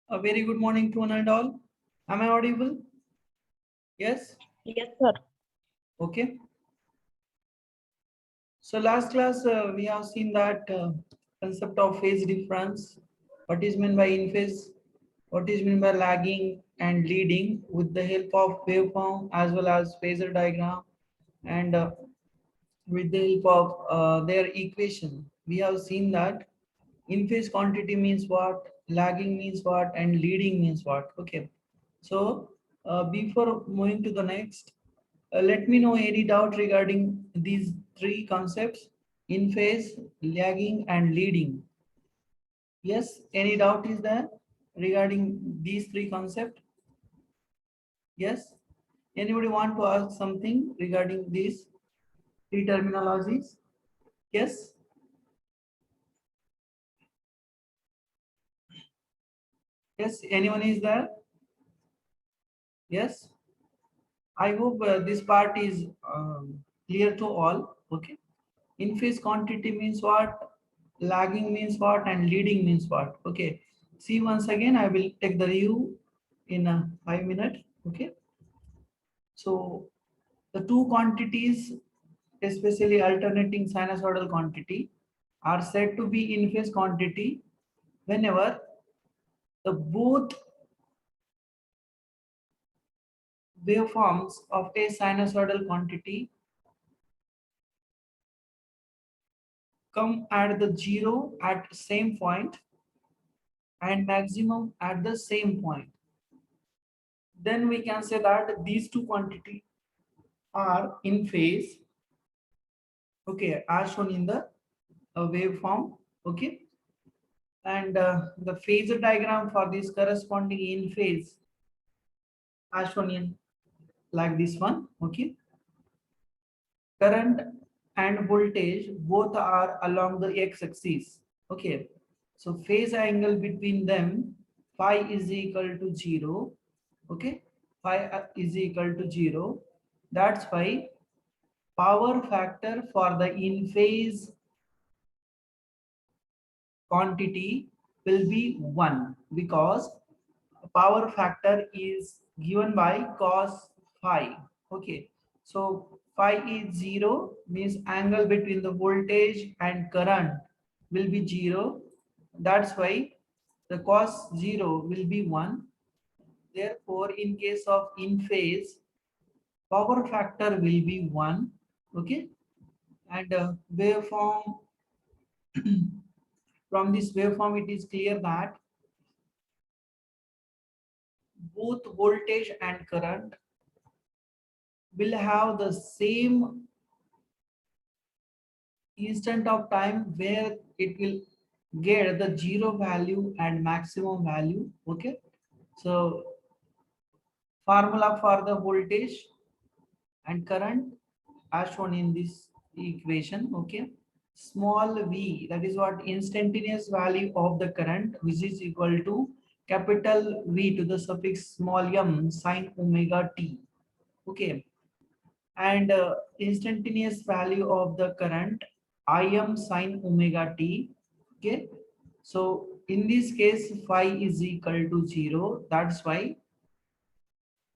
A very good morning to one and all. Am I audible? Yes? Yes, sir. Okay. So last class we have seen that concept of phase difference. What is meant by in phase? What is meant by lagging and leading with the help of waveform as well as phasor diagram and with the help of their equation. We have seen that in phase quantity means what, lagging means what, and leading means what. Okay. So before moving to the next, let me know any doubt regarding these three concepts: in phase, lagging, and leading. Yes, any doubt is there regarding these three concepts? Yes. Anybody want to ask something regarding these three terminologies? Yes. Yes. Anyone is there? Yes. I hope this part is clear to all. Okay. In phase quantity means what, lagging means what, and leading means what. Okay. See, once again, I will take the review in 5 minutes. Okay. So the two quantities, especially alternating sinusoidal quantity, are said to be in phase quantity whenever the both waveforms of a sinusoidal quantity come at the zero at same point and maximum at the same point. Then we can say that these two quantities are in phase, okay, as shown in the waveform. Okay, and the phasor diagram for this corresponding in phase as shown in like this one. Okay, current and voltage both are along the x-axis. Okay, so phase angle between them phi is equal to 0. Okay, phi is equal to 0. That's why power factor for the in phase quantity will be 1 because power factor is given by cos phi. Okay, so phi is 0 means angle between the voltage and current will be 0. That's why the cos 0 will be 1. Therefore, in case of in phase, power factor will be 1. Okay, and waveform, from this waveform it is clear that both voltage and current will have the same instant of time where it will get the zero value and maximum value. Okay, so formula for the voltage and current as shown in this equation. Okay, small v, that is what, instantaneous value of the current, which is equal to capital V to the suffix small m sine omega t. Okay, and instantaneous value of the current Im sine omega t. Okay, so in this case phi is equal to 0. That's why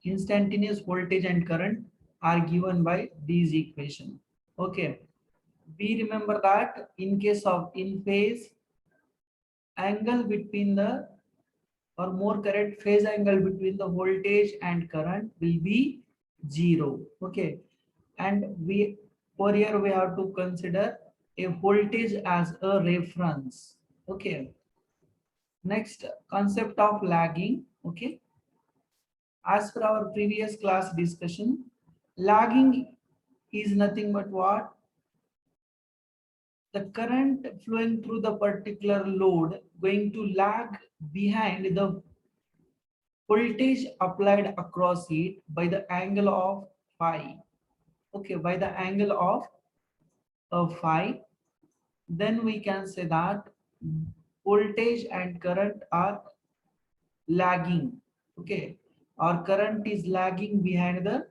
instantaneous voltage and current are given by these equation. Okay, we remember that in case of in phase, angle between the, or more correct, phase angle between the voltage and current will be 0. Okay, and we, for here we have to consider a voltage as a reference. Okay, next, concept of lagging. Okay, as per our previous class discussion, lagging is nothing but what, the current flowing through the particular load going to lag behind the voltage applied across it by the angle of phi. Okay, by the angle of phi, then we can say that voltage and current are lagging. Okay, or current is lagging behind the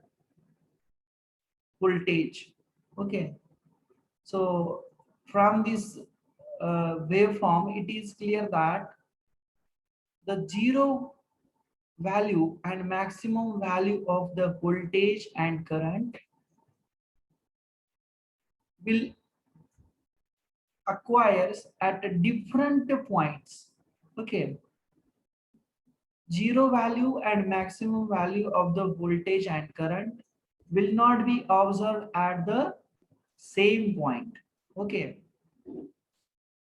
voltage. Okay, so from this waveform it is clear that the zero value and maximum value of the voltage and current will acquires at different points. Okay, zero value and maximum value of the voltage and current will not be observed at the same point. Okay,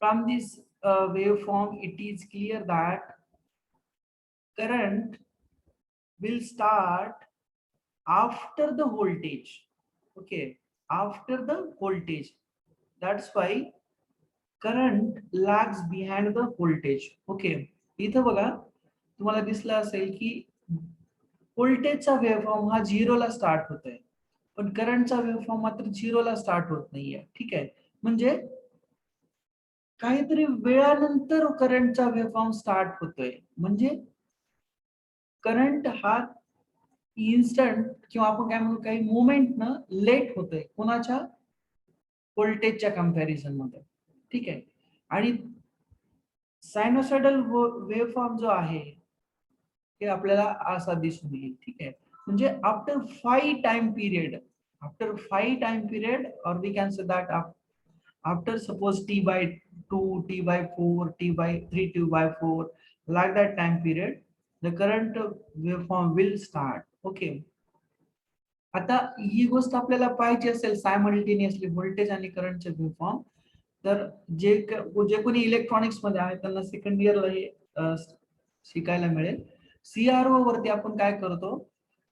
from this waveform it is clear that current will start after the voltage. Okay, after the voltage, that's why current lags behind the voltage. Okay, इथं बघा तुम्हाला दिसलं असेल की व्होल्टेजचा waveform हा झिरोला start होतोय, पण करंटचा वेव्हफॉर्म मात्र झिरोला स्टार्ट होत नाहीये. ठीक आहे, म्हणजे काहीतरी वेळानंतर करंटचा वेव्हफॉर्म स्टार्ट होतोय. म्हणजे करंट हा इन्स्टंट किंवा आपण काय म्हणू काही मुवमेंट न लेट होतोय कोणाच्या व्होल्टेजच्या कंपॅरिझन मध्ये. ठीक आहे, आणि सायनोसॉइडल वेव्हफॉर्म जो आहे ते आपल्याला असा दिसून येईल. ठीक आहे, म्हणजे आफ्टर 5 टाइम पिरियड और we can say that after suppose t/2, t/4, t/3, t/4, like that time period the current waveform will start. Okay, आता ही गोष्ट आपल्याला पाहिजे असेल सायमल्टेनियसली व्होल्टेज आणि करंटचे वेव्हफॉर्म, तर जे कोणी इलेक्ट्रॉनिक्स मध्ये आहे त्यांना सेकंड इयरला हे शिकायला मिळेल. सीआरओ वरती आपण काय करतो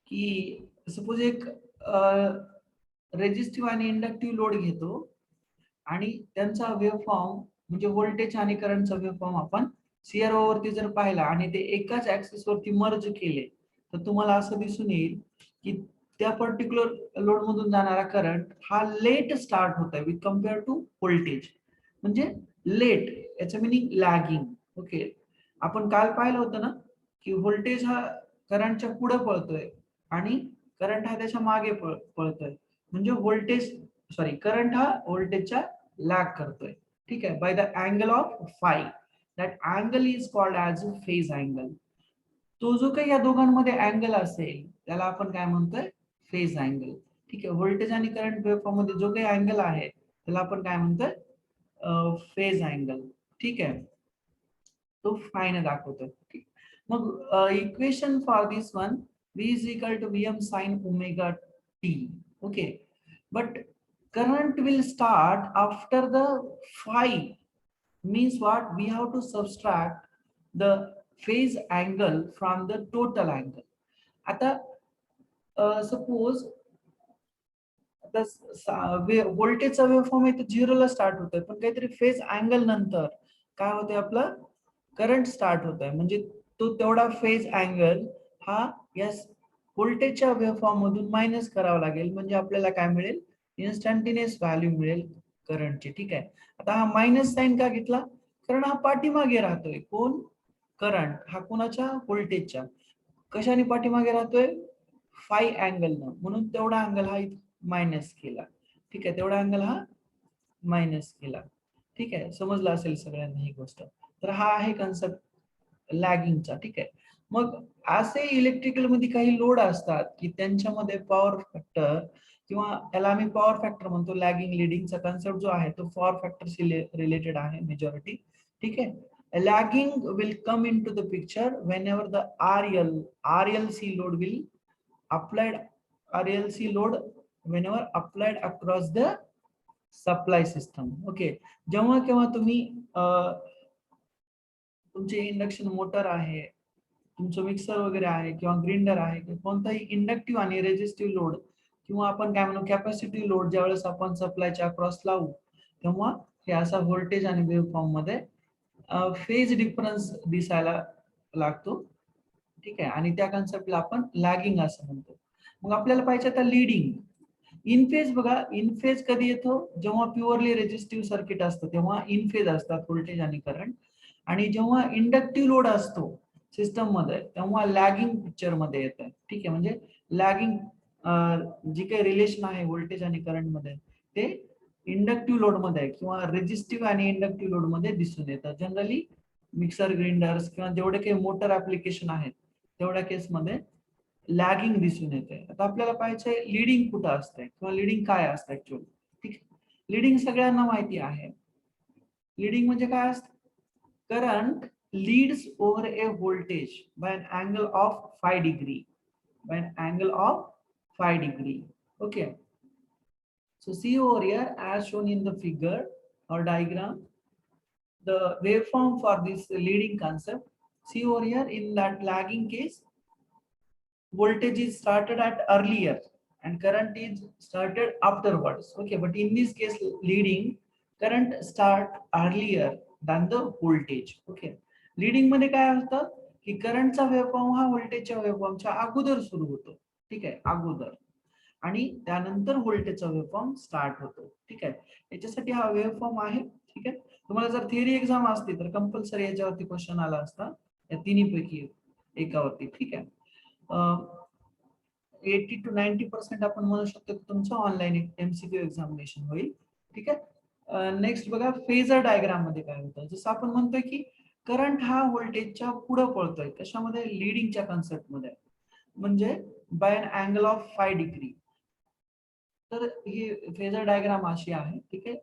की सपोज एक रेजिस्टिव्ह आणि इंडक्टिव्ह लोड घेतो आणि त्यांचा वेव्हफॉर्म म्हणजे व्होल्टेज आणि करंटचा वेव्हफॉर्म आपण सीआरओ वरती जर पाहिला आणि ते एकाच ऍक्सिस वरती मर्ज केले तर तुम्हाला असं दिसून येईल की त्या पर्टिक्युलर लोड मधून जाणारा करंट हा लेट स्टार्ट होत आहे विथ कम्पेअर टू व्होल्टेज. म्हणजे लेट याचं मिनिंग लॅगिंग. ओके, आपण काल पाहिलं होतं ना की व्होल्टेज हा करंटच्या पुढे पळतोय आणि करंट हा त्याच्या मागे पळतोय. म्हणजे करंट हा व्होल्टेजच्या लॅग करतोय. ठीक आहे, by the angle of five. That angle is called as phase angle. तो जो काही या दोघांमध्ये अँगल असेल त्याला आपण काय म्हणतोय, फेज अँगल. ठीक आहे, व्होल्टेज आणि करंट वेव्हफॉर्म मध्ये जो काही अँगल आहे त्याला आपण काय म्हणतोय, फेज अँगल. ठीक आहे, तो फायने दाखवतोय. ठीक, मग equation for this one v is equal to vm sin omega t. Okay, but current will start after the phi, means what, we have to subtract the phase angle from the total angle. आता suppose व्होल्टेजचा waveform आहे तो झिरोला start होतोय, पण काहीतरी phase angle नंतर काय होतंय, आपलं करंट स्टार्ट होतोय. म्हणजे तो तेवढा फेज अँगल हा या व्होल्टेजच्या वेव्हफॉर्म मधून मायनस करावा लागेल. म्हणजे आपल्याला काय मिळेल, इन्स्टंटेनियस व्हॅल्यू मिळेल करंटची. ठीक आहे, आता हा मायनस साइन का घेतला, कारण हा पाठीमागे राहतोय. कोण, करंट हा कोणाच्या, व्होल्टेजच्या. कशाने पाठीमागे राहतोय, फाय अँगलनं, म्हणून तेवढा अँगल हा मायनस केला. ठीक आहे, तेवढा अँगल हा मायनस केला. ठीक आहे, समजलं असेल सगळ्यांना ही गोष्ट. तर हा आहे कन्सेप्ट लॅगिंगचा. ठीक आहे, मग असे इलेक्ट्रिकल मध्ये काही लोड असतात की त्यांच्यामध्ये पॉवर फॅक्टर किंवा त्याला आम्ही पॉवर फॅक्टर म्हणतो. लॅगिंग लिडिंगचा कन्सेप्ट जो आहे तो पॉवर फॅक्टरशी रिलेटेड आहे मेजॉरिटी. ठीक आहे, lagging will come into the picture whenever the RLC load will applied RLC load whenever applied across the supply system. Okay, जेव्हा केव्हा तुम्ही तुमचे इंडक्शन मोटर आहे, तुमचं मिक्सर वगैरे आहे किंवा ग्राइंडर आहे, कोणताही इंडक्टिव्ह आणि रेजिस्टिव्ह लोड किंवा आपण काय म्हणू कॅपॅसिटिव्ह लोड ज्यावेळेस आपण सप्लायच्या अक्रॉस लावू तेव्हा हे असा व्होल्टेज आणि वेव्हफॉर्म मध्ये फेज डिफरन्स दिसायला लागतो. ठीक आहे, आणि त्या कन्सेप्टला आपण लॅगिंग असं म्हणतो. मग आपल्याला पाहिजे आता लीडिंग. इन फेज बघा, इन फेज कधी येतो, जेव्हा प्युअरली रेजिस्टिव्ह सर्किट असतं तेव्हा इन फेज असतात व्होल्टेज आणि करंट. आणि जेव्हा इंडक्टिव्ह लोड असतो सिस्टम मध्ये तेव्हा लॅगिंग पिक्चर मध्ये येतं. ठीक आहे, म्हणजे लॅगिंग जी काही रिलेशन आहे व्होल्टेज आणि करंट मध्ये ते इंडक्टिव्ह लोड मध्ये किंवा रेजिस्टिव्ह आणि इंडक्टिव्ह लोड मध्ये दिसून येतं. जनरली मिक्सर ग्राइंडर्स किंवा जेवढे काही मोटर ऍप्लिकेशन आहेत तेवढ्या केसमध्ये लॅगिंग दिसून येते. आता आपल्याला पाहिजे लीडिंग कुठं असते किंवा लीडिंग काय असतं ऍक्च्युअली. ठीक आहे, लीडिंग सगळ्यांना माहिती आहे. लीडिंग म्हणजे काय असतं? Current leads over a voltage by an angle of 5 degree, by an angle of 5 degree. Okay, so see over here as shown in the figure or diagram the waveform for this leading concept. See over here, in that lagging case voltage is started at earlier and current is started afterwards. Okay, but in this case leading, current start earlier than the voltage. Okay, leading मध्ये काय असतं की करंटचा waveform हा व्होल्टेजच्या वेव्हफॉर्मच्या अगोदर सुरू होतो. ठीक आहे, अगोदर, आणि त्यानंतर व्होल्टेजचा वेव्हफॉर्म स्टार्ट होतो. ठीक आहे, याच्यासाठी हा वेव्हफॉर्म आहे. ठीक आहे, तुम्हाला जर थिअरी एक्झाम असती तर कंपल्सरी याच्यावरती क्वेश्चन आला असता, या तिन्हीपैकी एकावरती. ठीक आहे, 80 to 90% आपण म्हणू शकतो की तुमचं ऑनलाईन एमसीक्यू एक्झामिनेशन होईल. ठीक आहे, नेक्स्ट बघा फेजर डायग्राम मध्ये काय होतं. जसं आपण म्हणतोय की करंट हा व्होल्टेजच्या पुढे पळतोय, कशामध्ये? लीडिंगच्या कन्सेप्ट मध्ये, म्हणजे by an angle of 5 degree. तर ही फेजर डायग्राम अशी आहे. ठीक आहे,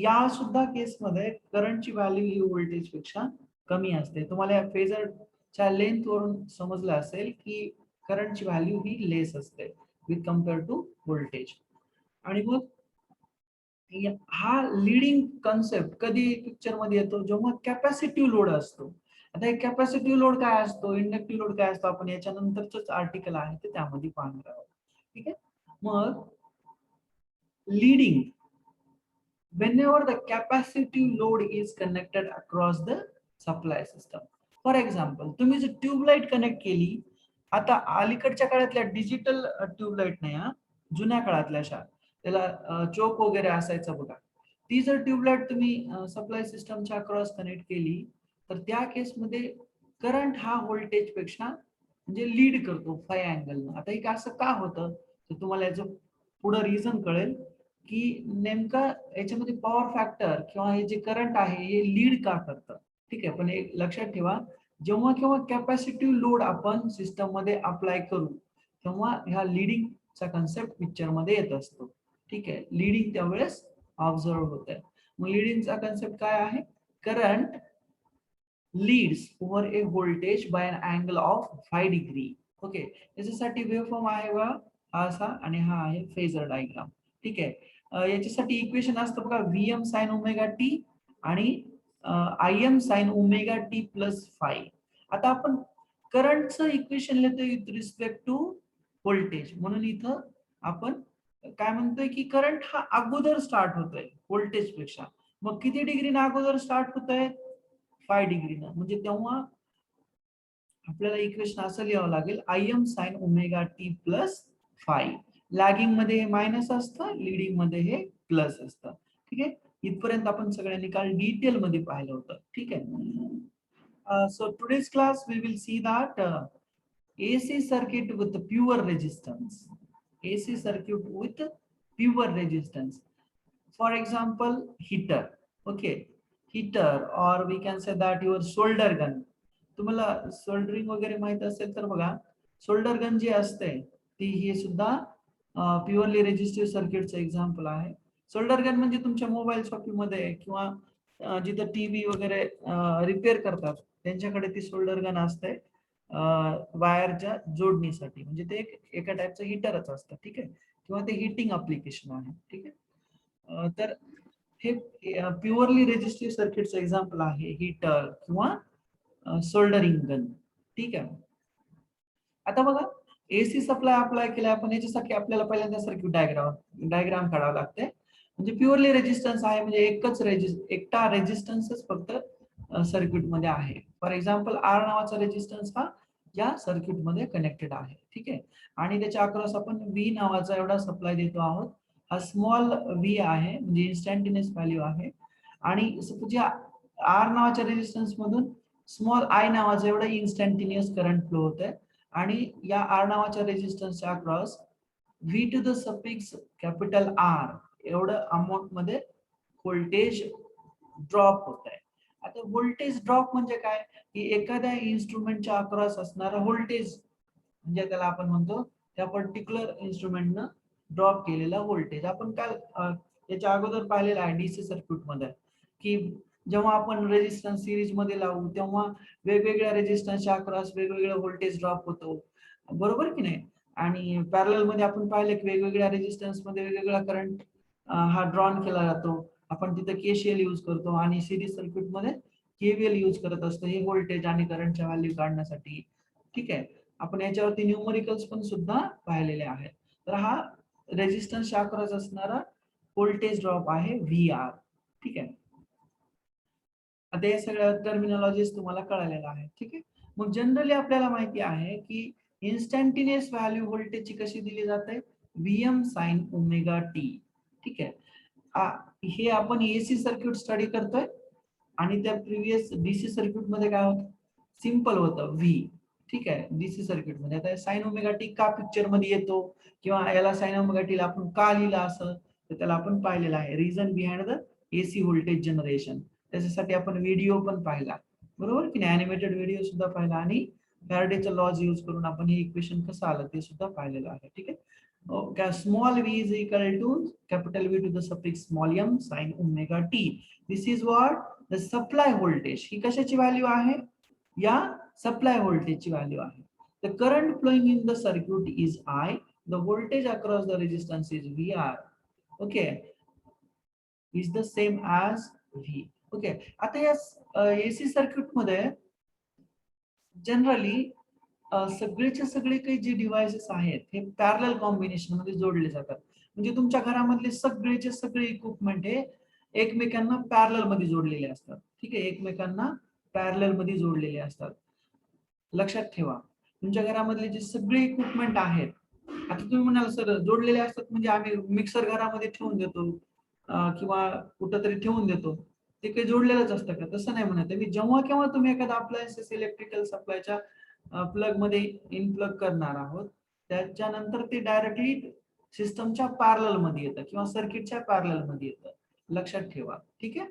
या सुद्धा केसमध्ये करंटची व्हॅल्यू ही व्होल्टेज पेक्षा कमी असते. तुम्हाला या फेजरच्या लेंथ वरून समजलं असेल की करंटची व्हॅल्यू ही लेस असते विथ कम्पेअर टू व्होल्टेज. आणि मग हा लीडिंग कन्सेप्ट कधी पिक्चर मध्ये येतो? जेव्हा कॅपॅसिटिव्ह लोड असतो. आता एक कॅपॅसिटिव्ह लोड काय असतो, इंडक्टिव्ह लोड काय असतो, आपण याच्यानंतरच आर्टिकल आहे ते त्यामध्ये पाहणार आहोत. ठीक आहे, मग leading whenever the capacitive load is connected across the supply system. For example, तुम्ही जर ट्यूबलाईट कनेक्ट केली, आता अलीकडच्या काळातल्या डिजिटल ट्यूबलाईट नाही, हा जुन्या काळातल्या अशा त्याला चोक वगैरे असायचं बघा, ती जर ट्यूबलाईट तुम्ही सप्लाय सिस्टमच्या अक्रॉस कनेक्ट केली तर त्या केसमध्ये करंट हा व्होल्टेज पेक्षा म्हणजे लीड करतो 5 अँगलनं. आता एक असं का होतं तर तुम्हाला याचं पुढं रिझन कळेल की नेमका याच्यामध्ये पॉवर फॅक्टर किंवा हे जे करंट आहे हे लीड का करतं. ठीक आहे, पण एक लक्षात ठेवा, जेव्हा केव्हा कॅपॅसिटिव्ह लोड आपण सिस्टम मध्ये अप्लाय करू तेव्हा ह्या लीडिंगचा कन्सेप्ट पिक्चर मध्ये येत असतो. ठीक आहे, लीडिंग त्यावेळेस ऑब्झर्व होत आहे. मग लीडिंगचा कन्सेप्ट काय आहे? Current leads over a voltage by an angle of 5 degree. Okay, याच्यासाठी वेव्हफॉर्म आहे बघा हा असा, आणि हा आहे फेजर डायग्राम. ठीक आहे, याच्यासाठी इक्वेशन असतं बघा Vm साइन ओमेगा टी आणि Im sign omega T plus 5. आता आपण करंटचं इक्वेशन लिहितो विथ रिस्पेक्ट टू व्होल्टेज, म्हणून इथं आपण काय म्हणतोय की करंट हा अगोदर स्टार्ट होतोय व्होल्टेज पेक्षा. मग किती डिग्रीनं अगोदर स्टार्ट होतोय? 5 डिग्रीनं. म्हणजे तेव्हा आपल्याला इक्वेशन असं लिहावं लागेल Im sign omega T plus 5. Lagging मध्ये मायनस असतं, लीडिंग मध्ये हे प्लस असतं. ठीक आहे, इथपर्यंत आपण सगळ्यांनी काल डिटेल मध्ये पाहिलं होतं. ठीक आहे, so today's class we will see that AC circuit with pure resistance. AC circuit with pure resistance. For example, heater. Okay, heater, or we can say that your solder gun. तुम्हाला soldering वगैरे माहित असेल तर बघा, solder gun जी असते ती ही सुद्धा purely resistive सर्किटचं example आहे. सोल्डर गन म्हणजे तुमच्या मोबाईल शॉपिंगमध्ये किंवा जिथं टीव्ही वगैरे रिपेअर करतात त्यांच्याकडे ती सोल्डर गन असते वायरच्या जोडणीसाठी. म्हणजे ते एका टाईपचं हिटरच असतं. ठीक आहे, किंवा ते हिटिंग अप्लिकेशन आहे. ठीक आहे, तर हे प्युअरली रेजिस्टिव्ह सर्किटचं एक्झाम्पल आहे हिटर किंवा सोल्डरिंग गन. ठीक आहे, आता बघा एसी सप्लाय अप्लाय केला आपण, याच्यासाठी आपल्याला पहिल्यांदा सर्किट डायग्राम काढावं लागते. म्हणजे प्युअरली रेजिस्टन्स आहे, म्हणजे एकटा रेजिस्टन्सच फक्त सर्किट मध्ये आहे. फॉर एक्झाम्पल आर नावाचा रेजिस्टन्स हा या सर्किट मध्ये कनेक्टेड आहे. ठीक आहे, आणि त्याच्या अक्रॉस आपण व्ही नावाचा एवढा सप्लाय देतो आहोत. हा स्मॉल व्ही आहे, म्हणजे इन्स्टंटेनियस व्हॅल्यू आहे. आणि सपोज या आर नावाच्या रेजिस्टन्स मधून स्मॉल आय नावाचा एवढा इन्स्टंटेनियस करंट फ्लो होत आहे. आणि या आर नावाच्या रेजिस्टन्सच्या across V to the suffix capital R एवढं अमाऊंट मध्ये व्होल्टेज ड्रॉप होत आहे. आता व्होल्टेज ड्रॉप म्हणजे काय, की एखाद्या इन्स्ट्रुमेंटच्या अक्रॉस असणारा व्होल्टेज म्हणजे त्याला आपण म्हणतो त्या पर्टिक्युलर इन्स्ट्रुमेंटनं ड्रॉप केलेला व्होल्टेज. आपण काल याच्या अगोदर पाहिलेला आहे डीसी सर्किट मध्ये, की जेव्हा आपण रेजिस्टन्स सिरीज मध्ये लावू तेव्हा वेगवेगळ्या रेजिस्टन्सच्या अक्रॉस वेगवेगळं व्होल्टेज ड्रॉप होतो, बरोबर की नाही. आणि पॅरलल मध्ये आपण पाहिलं की वेगवेगळ्या रेजिस्टन्स मध्ये वेगवेगळा करंट हा ड्रॉन केला जातो. आपण तिथे केसीएल यूज करतो आणि सिरीज सर्किट मध्ये केव्हीएल यूज करत असतो हे व्होल्टेज आणि करंटच्या व्हॅल्यू काढण्यासाठी. ठीक आहे, आपण याच्यावरती न्यूमरिकल्स पण सुद्धा पाहिलेले आहेत. तर हा रेजिस्टन्सच्या अक्रॉस असणारा व्होल्टेज ड्रॉप आहे व्ही आर. ठीक आहे, आता हे सगळ्या टर्मिनॉलॉजीज तुम्हाला कळालेला आहे. ठीक आहे, मग जनरली आपल्याला माहिती आहे की इन्स्टंटेनियस व्हॅल्यू व्होल्टेजची कशी दिली जाते, Vm sin ओमेगा टी. ठीक आहे, हे आपण एसी सर्किट स्टडी करतोय आणि त्या प्रिव्हियस डीसी सर्किट मध्ये काय होतं, सिंपल होतं व्ही. ठीक आहे, डीसी सर्किट मध्ये आता साइन ओमेगा टी का पिक्चर मध्ये येतो किंवा याला साइन ओमेगा टी ला आपण का लिहिलं असं, तर त्याला आपण पाहिलेलं आहे reason behind the AC voltage generation. त्याच्यासाठी आपण व्हिडिओ पण पाहिला, बरोबर की नाही, अॅनिमेटेड व्हिडिओ सुद्धा पाहिला आणि फॅराडेचा लॉज यूज करून आपण हे इक्वेशन कसं आलं ते सुद्धा पाहिलेलं आहे. ठीक आहे, small v is equal to capital V to the suffix small m sin omega t. This is what the supply voltage. ही कशाची व्हॅल्यू आहे, या सप्लाय व्होल्टेजची व्हॅल्यू आहे. The current flowing in the circuit is I. The voltage across the resistance is VR. Okay, is the same as V. Okay, आता या AC circuit मध्ये generally सगळेचे सगळे काही जे डिव्हाइसेस आहेत हे पॅरलल कॉम्बिनेशन मध्ये जोडले जातात. म्हणजे तुमच्या घरामधले सगळेचे सगळे इक्विपमेंट हे एकमेकांना पॅरलल मध्ये जोडलेले असतात. ठीक आहे, एकमेकांना पॅरलल मध्ये जोडलेले असतात. लक्षात ठेवा, तुमच्या घरामधले जे सगळे इक्विपमेंट आहेत, आता तुम्ही म्हणाल सर जोडलेले असतात म्हणजे आम्ही मिक्सर घरामध्ये ठेवून देतो किंवा कुठंतरी ठेवून देतो, ते काही जोडलेलंच असतं का, तसं नाही म्हणत मी. जेव्हा केव्हा तुम्ही एखादा अप्लायन्सेस इलेक्ट्रिकल सप्लायच्या प्लग मध्ये इन प्लग करणार आहोत, त्याच्यानंतर ते डायरेक्टली सिस्टमच्या पॅरलल मध्ये येतं किंवा सर्किटच्या पॅरलल मध्ये येतं. लक्षात ठेवा. ठीक आहे,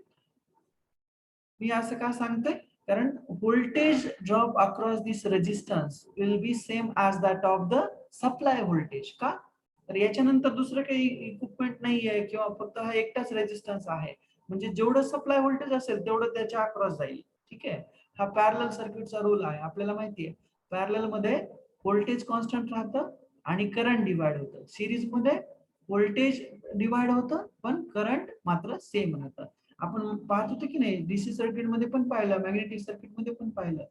मी असं का सांगतोय, कारण voltage drop across this resistance will be same as that of the supply voltage. का, तर याच्यानंतर दुसरं काही इक्विपमेंट नाही आहे किंवा फक्त हा एकटाच रेजिस्टन्स आहे, म्हणजे जेवढं सप्लाय व्होल्टेज असेल तेवढं त्याच्या अक्रॉस जाईल. ठीक आहे, हा पॅरलल सर्किटचा रूल आहे. आपल्याला माहिती आहे पॅरलल मध्ये व्होल्टेज कॉन्स्टंट राहतं आणि करंट डिवाइड होतं. सिरीज मध्ये व्होल्टेज डिवाइड होतं पण करंट मात्र सेम राहतं. आपण पाहत होतो की नाही, डीसी सर्किट मध्ये पण पाहिलं, मॅग्नेटिक सर्किट मध्ये पण पाहिलं,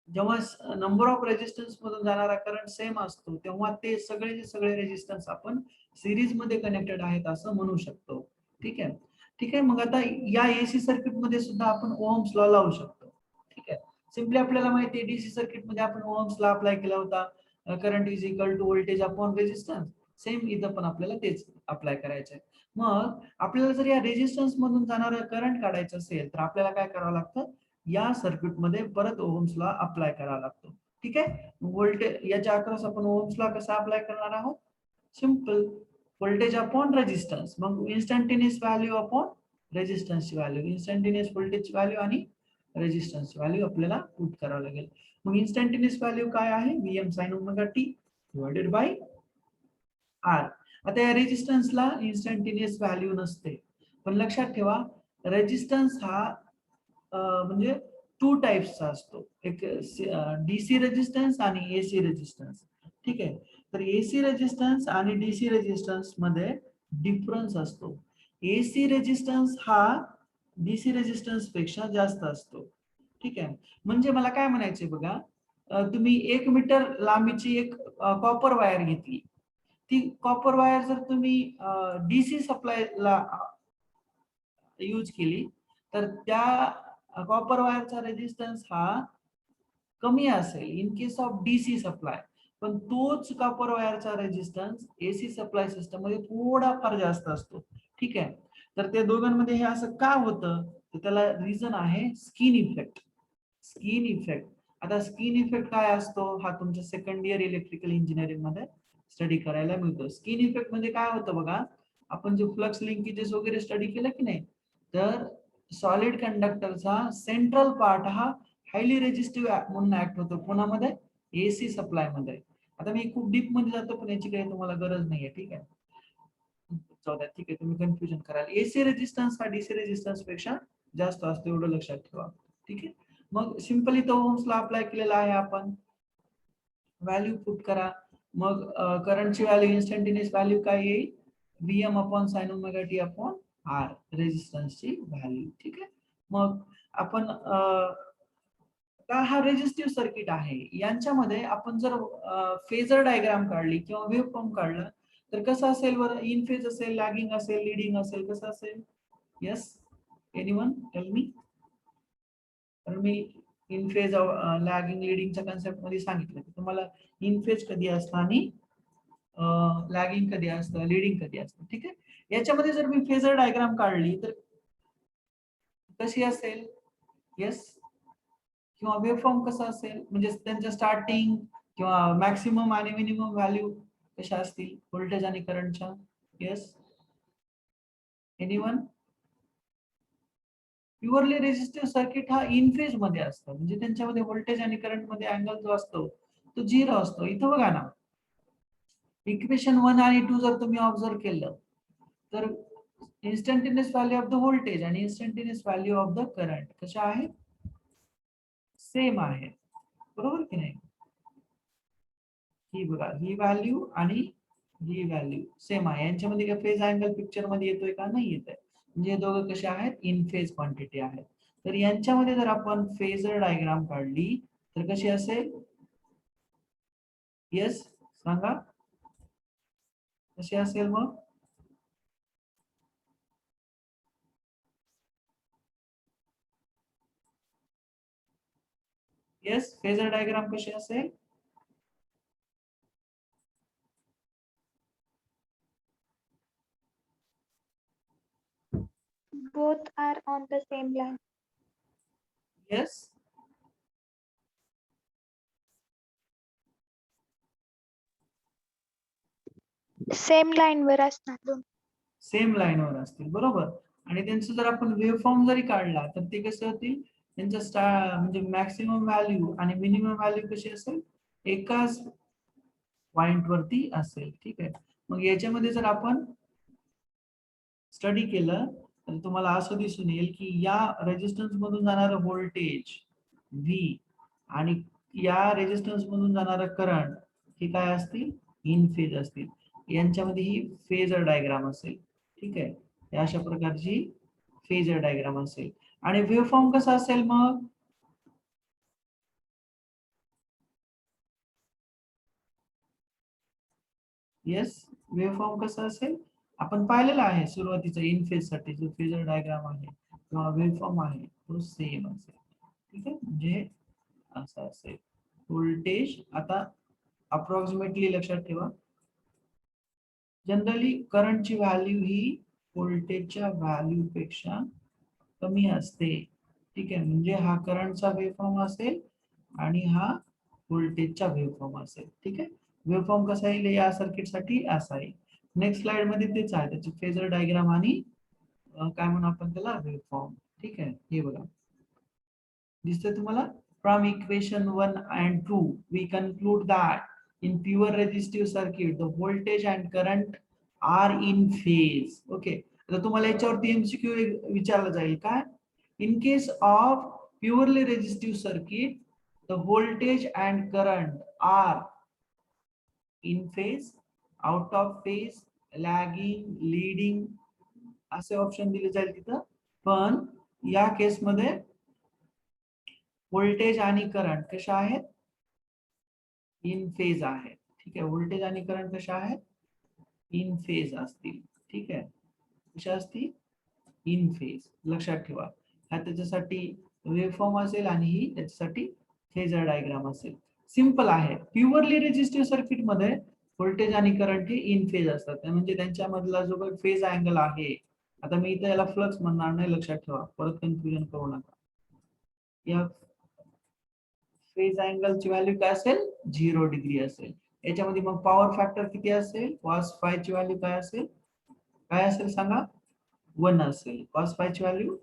जेव्हा नंबर ऑफ रेजिस्टन्स मधून जाणारा करंट सेम असतो तेव्हा ते सगळे रेजिस्टन्स आपण सिरीज मध्ये कनेक्टेड आहेत असं म्हणू शकतो. ठीक आहे, ठीक आहे, मग आता या एसी सर्किट मध्ये सुद्धा आपण ओहम्स लॉ लावू शकतो. ठीक आहे, सिम्पली आपल्याला माहिती आहे डीसी सर्किट मध्ये आपण ओहम्स लॉ अप्लाय केला होता, current is equal to voltage upon resistance. Same इथं पण आपल्याला तेच अप्लाय करायचं आहे. मग आपल्याला जर या रेजिस्टन्स मधून जाणारा करंट काढायचं असेल तर आपल्याला काय करावं लागतं, या सर्किट मध्ये परत ओहम्स लॉ अप्लाय करावा लागतो. ठीक आहे, व्होल्टेज याच्या अक्रॉस आपण ओहम्स लॉ कसा अप्लाय करणार आहोत, सिंपल व्होल्टेज अपॉन रेजिस्टन्स, मग इन्स्टंटेनियस व्हॅल्यू अपॉन रेजिस्टन्सची व्हॅल्यू, इन्स्टंटेनियस व्होल्टेजची व्हॅल्यू आणि रेजिस्टन्सची व्हॅल्यू आपल्याला पुट करावं लागेल. मग इन्स्टंटेनियस व्हॅल्यू काय आहे, Vm sin omega T divided by R. आता या रेजिस्टन्सला इन्स्टंटेनियस व्हॅल्यू नसते, पण लक्षात ठेवा रेजिस्टन्स हा म्हणजे टू टाइप्सचा असतो, एक डीसी रेजिस्टन्स आणि एसी रेजिस्टन्स. ठीक आहे, तर एसी रेजिस्टन्स आणि डीसी रेजिस्टन्स मध्ये डिफरन्स असतो. एसी रेजिस्टन्स हा डीसी रेजिस्टन्स पेक्षा जास्त असतो. ठीक आहे, म्हणजे मला काय म्हणायचंय बघा, तुम्ही 1 मीटर लांबीची एक कॉपर वायर घेतली, ती कॉपर वायर जर तुम्ही डीसी सप्लायला यूज केली तर त्या कॉपर वायरचा रेजिस्टन्स हा कमी असेल in case of DC supply, पण तोच कॉपर वायरचा रेजिस्टन्स एसी सप्लाय सिस्टम मध्ये थोडाफार जास्त असतो. ठीक आहे, तर त्या दोघांमध्ये हे असं का होतं, तर त्याला रिझन आहे स्किन इफेक्ट. स्किन इफेक्ट, आता स्किन इफेक्ट काय असतो हा तुमच्या सेकंड इयर इलेक्ट्रिकल इंजिनिअरिंग मध्ये स्टडी करायला मिळतो. स्किन इफेक्ट म्हणजे काय होतं बघा, आपण जे फ्लक्स लिंकेजेस वगैरे स्टडी केलं की नाही, तर सॉलिड कंडक्टरचा सेंट्रल पार्ट हा हायली रेजिस्टिव्ह म्हणून ऍक्ट होतो कोणामध्ये, एसी सप्लाय मध्ये. आता मी खूप डीप मध्ये जातो पण याची काही तुम्हाला गरज नाहीये, ठीक आहे. ठीक आहे, तुम्ही कन्फ्युजन कराल. एसी रेजिस्टन्स हा डीसी रेजिस्टन्स पेक्षा जास्त असतो, एवढं लक्षात ठेवा, ठीक आहे. मग सिंपली तो ओम्सला अप्लाय केलेला आहे आपण. व्हॅल्यू पुट करा. मग करंटची व्हॅल्यू इन्स्टंटेनियस व्हॅल्यू काय येईल, Vm upon sine omega T upon R, रेजिस्टन्सची व्हॅल्यू, ठीक आहे. मग आपण हा रेजिस्टिव्ह सर्किट आहे, यांच्यामध्ये आपण जर फेजर डायग्राम काढली किंवा वेव्ह फॉर्म काढला तर कसं असेल बरं, इन फेज असेल, लॅगिंग असेल, लीडिंग असेल, कसं असेल? Yes, anyone tell me. तर मी इन फेज लॅगिंग लीडिंगच्या कन्सेप्ट मध्ये सांगितलं की तुम्हाला इन फेज कधी असतं आणि लॅगिंग कधी असतं, लीडिंग कधी असतं, ठीक आहे. याच्यामध्ये जर मी फेजर डायग्राम काढली तर कशी असेल? येस, किंवा वेव्ह फॉर्म कसा असेल, म्हणजे त्यांच्या स्टार्टिंग किंवा मॅक्सिमम आणि मिनिमम व्हॅल्यू कशा असतील व्होल्टेज आणि करंटच्या? Yes, anyone? Purely resistive circuit हा इन फेज मध्ये असतं, म्हणजे त्यांच्यामध्ये व्होल्टेज आणि करंट मध्ये अँगल जो असतो तो 0 असतो. इथं बघा ना, इक्वेशन 1 आणि 2 जर तुम्ही ऑब्झर्व केलं तर instantaneous value of the voltage आणि instantaneous value of the current कशा आहेत? सेम आहे, बरोबर की नाही? ही बघा, ही व्हॅल्यू आणि ही व्हॅल्यू सेम आहे. यांच्यामध्ये काय फेज अँगल पिक्चर मध्ये येतोय का? नाही येत आहे. म्हणजे हे दोघं कसे आहेत? इन फेज क्वांटिटी आहेत. तर यांच्यामध्ये जर आपण फेजर डायग्राम काढली तर कशी असेल? येस, सांगा कशी असेल मग? येस, फेजर डायग्राम कशी असेल? Both are on the same line. Yes, same line वर असणार दोन. सेम लाईनवर असतील, बरोबर. आणि त्यांचं जर आपण वेव्ह फॉर्म जरी काढला तर ते कसे होतील? त्यांच्या म्हणजे मॅक्सिमम व्हॅल्यू आणि मिनिमम व्हॅल्यू कशी असेल? एकाच पॉइंट वरती असेल, ठीक आहे. मग याच्यामध्ये जर आपण स्टडी केलं तर तुम्हाला असं दिसून येईल की या रेजिस्टन्स मधून जाणारं व्होल्टेज V आणि या रेजिस्टन्स मधून जाणारं करंट हे काय असतील? इन फेज असतील. यांच्यामध्ये ही फेजर डायग्राम असेल, ठीक आहे. या अशा प्रकारची फेजर डायग्राम असेल. आणि वेव्ह फॉर्म कसा असेल मग? येस, वेव्ह फॉर्म कसा असेल आपण पाहिलेला आहे सुरुवातीचा. इन फेज साठी जो फेजर डायग्राम आहे किंवा वेव्ह फॉर्म आहे तो सेम असेल, ठीक आहे. म्हणजे असं असेल व्होल्टेज. आता अप्रॉक्सिमेटली लक्षात ठेवा, जनरली करंटची व्हॅल्यू ही व्होल्टेजच्या व्हॅल्यू पेक्षा कमी असते, ठीक आहे. म्हणजे हा करंटचा वेव्हफॉर्म असेल आणि हा व्होल्टेजचा वेव्हफॉर्म असेल, ठीक आहे. वेव्हफॉर्म कसा येईल या सर्किट साठी? असा येईल. नेक्स्ट स्लाइड मध्ये तेच आहे, त्याची फेजर डायग्राम आणि काय म्हणू आपण त्याला, वेव्हफॉर्म, ठीक आहे. हे बघा दिसतंय तुम्हाला? From equation 1 and 2 we conclude that in pure resistive circuit the voltage and current are in phase. Okay, तर तुम्हाला याच्यावरती एमसीक्यू विचारला जाईल काय? In case of purely resistive circuit, the voltage and current are in phase, out of phase, lagging, leading असे option दिले जाईल तिथं. पण या केस मध्ये व्होल्टेज आणि करंट कशा आहेत? इन फेज आहेत, ठीक आहे. व्होल्टेज आणि करंट कशा आहेत? इन फेज असतील, ठीक आहे. कशा असतील? In phase. लक्षात ठेवा, हा त्याच्यासाठी वेव्हफॉर्म असेल आणि ही त्याच्यासाठी फेजर डायग्राम असेल. सिंपल आहे. प्युअरली रेजिस्टिव्ह सर्किट मध्ये व्होल्टेज आणि करंट हे इन फेज असतात, म्हणजे त्यांच्या मधला जो काही फेज अँगल आहे, आता मी इथे याला फ्लक्स म्हणणार नाही, लक्षात ठेवा, परत कन्फ्युजन करू नका. या फेज अँगलची व्हॅल्यू काय असेल? 0 डिग्री असेल. याच्यामध्ये मग पॉवर फॅक्टर किती असेल? cos phi ची व्हॅल्यू काय असेल? काय असेल सांगा? 1 असेल. cos phi ची व्हॅल्यू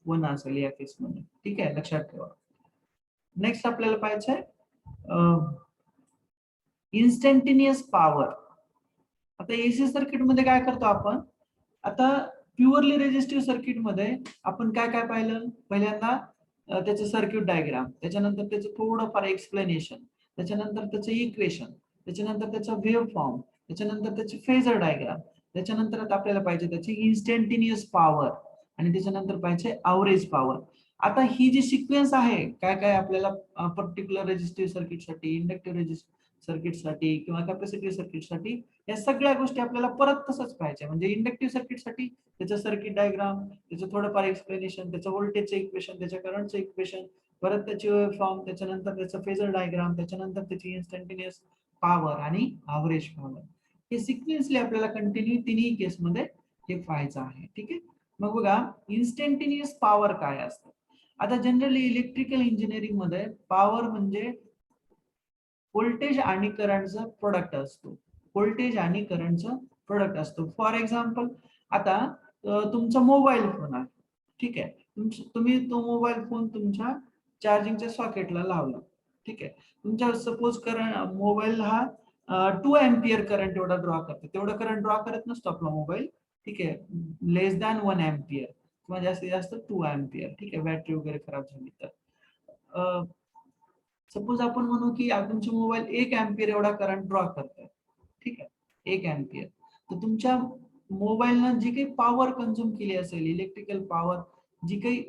1 असेल या केसमध्ये. ठीक आहे, लक्षात ठेवा. नेक्स्ट आपल्याला पाहायचंय इन्स्टंटेनियस पॉवर. आता एसी सर्किट मध्ये काय करतो आपण, आता प्युअरली रेजिस्टिव्ह सर्किट मध्ये आपण काय काय पाहिलं, पहिल्यांदा त्याचं सर्किट डायग्राम, त्याच्यानंतर त्याचं थोडंफार एक्सप्लेनेशन, त्याच्यानंतर त्याचं इक्वेशन, त्याच्यानंतर त्याचा वेव्ह फॉर्म, त्याच्यानंतर त्याची फेजर डायग्राम, त्याच्यानंतर आता आपल्याला पाहिजे त्याची इन्स्टंटेनियस पॉवर, आणि त्याच्यानंतर पाहिजे अवरेज पॉवर. आता ही जी सिक्वेन्स आहे, काय काय आपल्याला पर्टिक्युलर रेजिस्टिव्ह सर्किटसाठी, इंडक्टिव्ह सर्किटसाठी किंवा कॅपॅसिटिव्ह सर्किटसाठी या सगळ्या गोष्टी आपल्याला परत तसंच पाहिजे. म्हणजे इंडक्टिव्ह सर्किटसाठी त्याचं सर्किट डायग्राम, त्याचं थोडंफार एक्सप्लेनेशन, त्याचं व्होल्टेजचं इक्वेशन, त्याच्या करंटचं इक्वेशन, परत त्याची फॉर्म, त्याच्यानंतर त्याचं फेजर डायग्राम, त्याच्यानंतर त्याची इन्स्टंटेनियस पॉवर आणि अवरेज पॉवर. हे सिक्वेन्सली आपल्याला कंटिन्यू तिन्ही केसमध्ये हे पाहायचं आहे. ठीक आहे. मग बघा इन्स्टंटेनियस पॉवर काय असतं. आता जनरली इलेक्ट्रिकल इंजिनिअरिंग मध्ये पॉवर म्हणजे व्होल्टेज आणि करंटचा प्रोडक्ट असतो. व्होल्टेज आणि करंटचा प्रोडक्ट असतो. फॉर एक्झाम्पल आता तुमचा मोबाईल फोन आहे. ठीक आहे. तुम्ही तो मोबाईल फोन तुमच्या चार्जिंगच्या सॉकेटला लावला. ठीक आहे. तुमच्या सपोज करंट मोबाईल हा 2 अँपियर करंट एवढा ड्रॉ करतो. तेवढा करंट ड्रॉ करत नसतो आपला मोबाईल. ठीक आहे. लेस दॅन 1 अँपियर किंवा जास्तीत जास्त 2 अँपियर. ठीक आहे. बॅटरी वगैरे खराब झाली तर सपोज आपण म्हणू की तुमचा मोबाईल 1 अँपियर एवढा करंट ड्रॉ करतोय. ठीक आहे. 1 अँपियर. तर तुमच्या मोबाईलनं जी काही पॉवर कंझ्युम केली असेल, इलेक्ट्रिकल पॉवर जी काही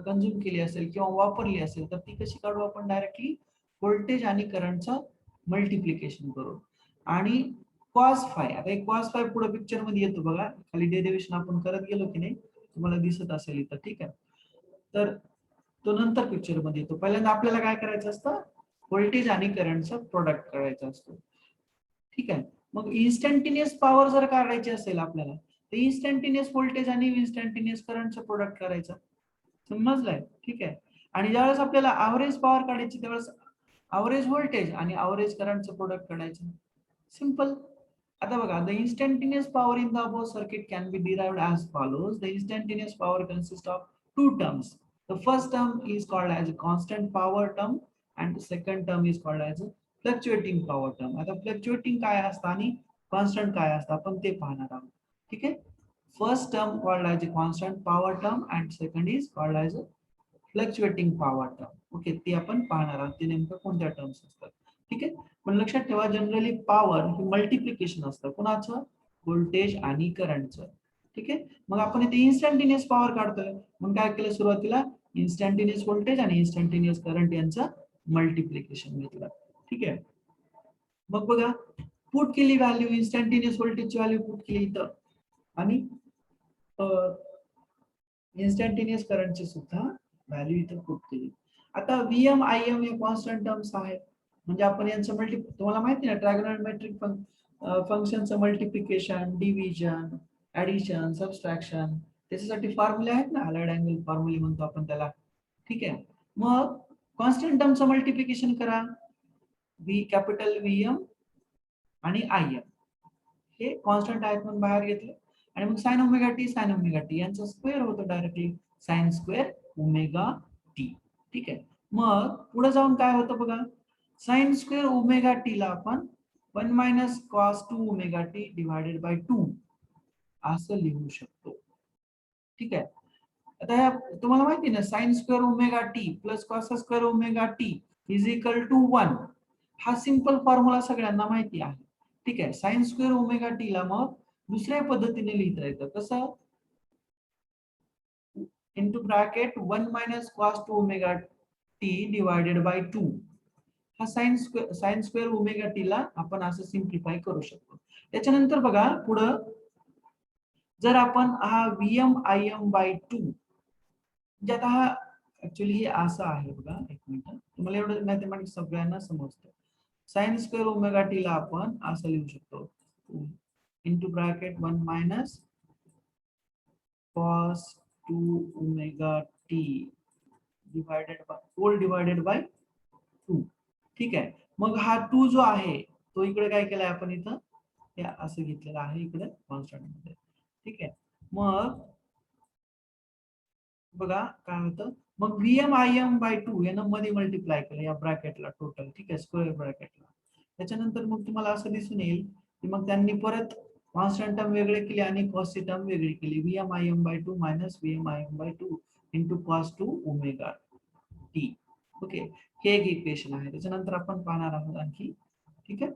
कंझ्युम केली असेल किंवा वापरली असेल, तर ती कशी काढू आपण डायरेक्टली व्होल्टेज आणि करंटचं मल्टिप्लिकेशन करू. आणि कॉस फाय, आता एक कॉस फाय पुढे पिक्चर मध्ये येतो बघा, खाली डेरिव्हेशन आपण करत गेलो की नाही, तुम्हाला दिसत असेल इथं. ठीक आहे. तर तो नंतर पिक्चर मध्ये येतो. पहिल्यांदा आपल्याला काय करायचं असतं, व्होल्टेज आणि करंटचं प्रोडक्ट करायचं असतं. ठीक आहे. मग इन्स्टंटेनियस पॉवर जर काढायची असेल आपल्याला, तर इन्स्टंटेनियस व्होल्टेज आणि इन्स्टंटेनियस करंटचं प्रोडक्ट करायचं. समजलंय. ठीक आहे. आणि ज्यावेळेस आपल्याला अवरेज पॉवर काढायची त्यावेळेस अवरेज व्होल्टेज आणि अवरेज करंटचं प्रोडक्ट काढायचं. सिंपल. आता बघा, the instantaneous power in the above circuit can be derived as follows. The instantaneous power consists of two terms. The first term is called as a constant power term and the second term is called as a fluctuating power term. आता fluctuating काय असतं आणि constant काय असतं आपण ते पाहणार आहोत. ठीक आहे. First term called as a constant power term and second is called as a fluctuating power term. Okay, ते आपण पाहणार आहोत ते नेमकं कोणत्या टर्म्स असतात. ठीक आहे. पण लक्षात ठेवा जनरली पॉवर हे मल्टिप्लिकेशन असतं. कोणाचं? व्होल्टेज आणि करंटचं. ठीक आहे. मग आपण इथे इन्स्टंटेनियस पॉवर काढतोय. मग काय केलं सुरुवातीला, इन्स्टंटेनियस व्होल्टेज आणि इन्स्टंटेनियस करंट यांचं मल्टिप्लिकेशन घेतलं. ठीक आहे. मग बघा, पुट केली व्हॅल्यू, इन्स्टंटेनियस व्होल्टेजची व्हॅल्यू पुट केली इथं आणि इन्स्टंटेनियस करंटची सुद्धा व्हॅल्यू इथं पुट केली. आता व्हीएम आयएम हे कॉन्स्टंट टर्म्स आहेत. म्हणजे आपण यांचं तुम्हाला माहिती ना, trigonometric फंक्शनचं multiplication, division, addition, subtraction त्याच्यासाठी फॉर्म्युले आहेत ना, अलाइड अँगल फॉर्म्युले म्हणतो आपण त्याला. ठीक आहे. मग कॉन्स्टंट टर्मचं मल्टिप्लिकेशन करा, व्ही कॅपिटल व्हीएम आणि आयएम हे कॉन्स्टंट आहेत म्हणून बाहेर घेतले. आणि मग साइन ओमेगा टी यांचा स्क्वेअर होतो directly sign square omega T. ठीक आहे. मग पुढे जाऊन काय होतं बघा, साइन स्क्वेअर ओमेगा टी ला आपण 1 minus cos 2 omega T divided by 2 असं लिहू शकतो. ठीक आहे. आता तुम्हाला माहिती ना, sine square omega T plus cos square omega T is equal to 1. हा सिंपल फॉर्म्युला सगळ्यांना माहिती आहे. ठीक आहे. साइन स्क्वेअर ओमेगा टी ला मग दुसऱ्या पद्धतीने लिहिता येतं. कसं, into bracket 1 minus cos 2 omega T divided by 2. हा साइन स्क्वेअर ओमेगा टी ला आपण असं सिम्प्लिफाय करू शकतो. त्याच्यानंतर बघा पुढं, जर आपण हा व्हीएम आयएम बाय 2 म्हणजे आता हा ऍक्च्युअली हे असं आहे बघा, एक मिनिट तुम्हाला एवढं मॅथमॅटिक्स सगळ्यांना समजतं. साइन स्क्वेअर ओमेगा टी ला आपण असं लिहू शकतो, into bracket 1 minus cos 2 omega T divided by 2. ठीक आहे. मग हा 2 जो आहे तो इकडे काय केलाय आपण इथं हे असं घेतलेलं आहे इकडे कॉन्स्टंट मध्ये. ठीक आहे. मग बघा काय होतं, मग VMIM/2 यानं मध्ये मल्टिप्लाय केलं या ब्रॅकेटला टोटल, ठीक आहे, स्क्वेअर ब्रॅकेटला. त्याच्यानंतर मग तुम्हाला असं दिसून येईल की मग त्यांनी परत कॉन्स्टंट टर्म वेगळे केली आणि कॉसची टर्म वेगळी केली. VMIM/2 minus VMIM/2 into cos 2 omega T. Okay, हे एक इक्वेशन आहे. त्याच्यानंतर आपण पाहणार आहोत आणखी, ठीक आहे,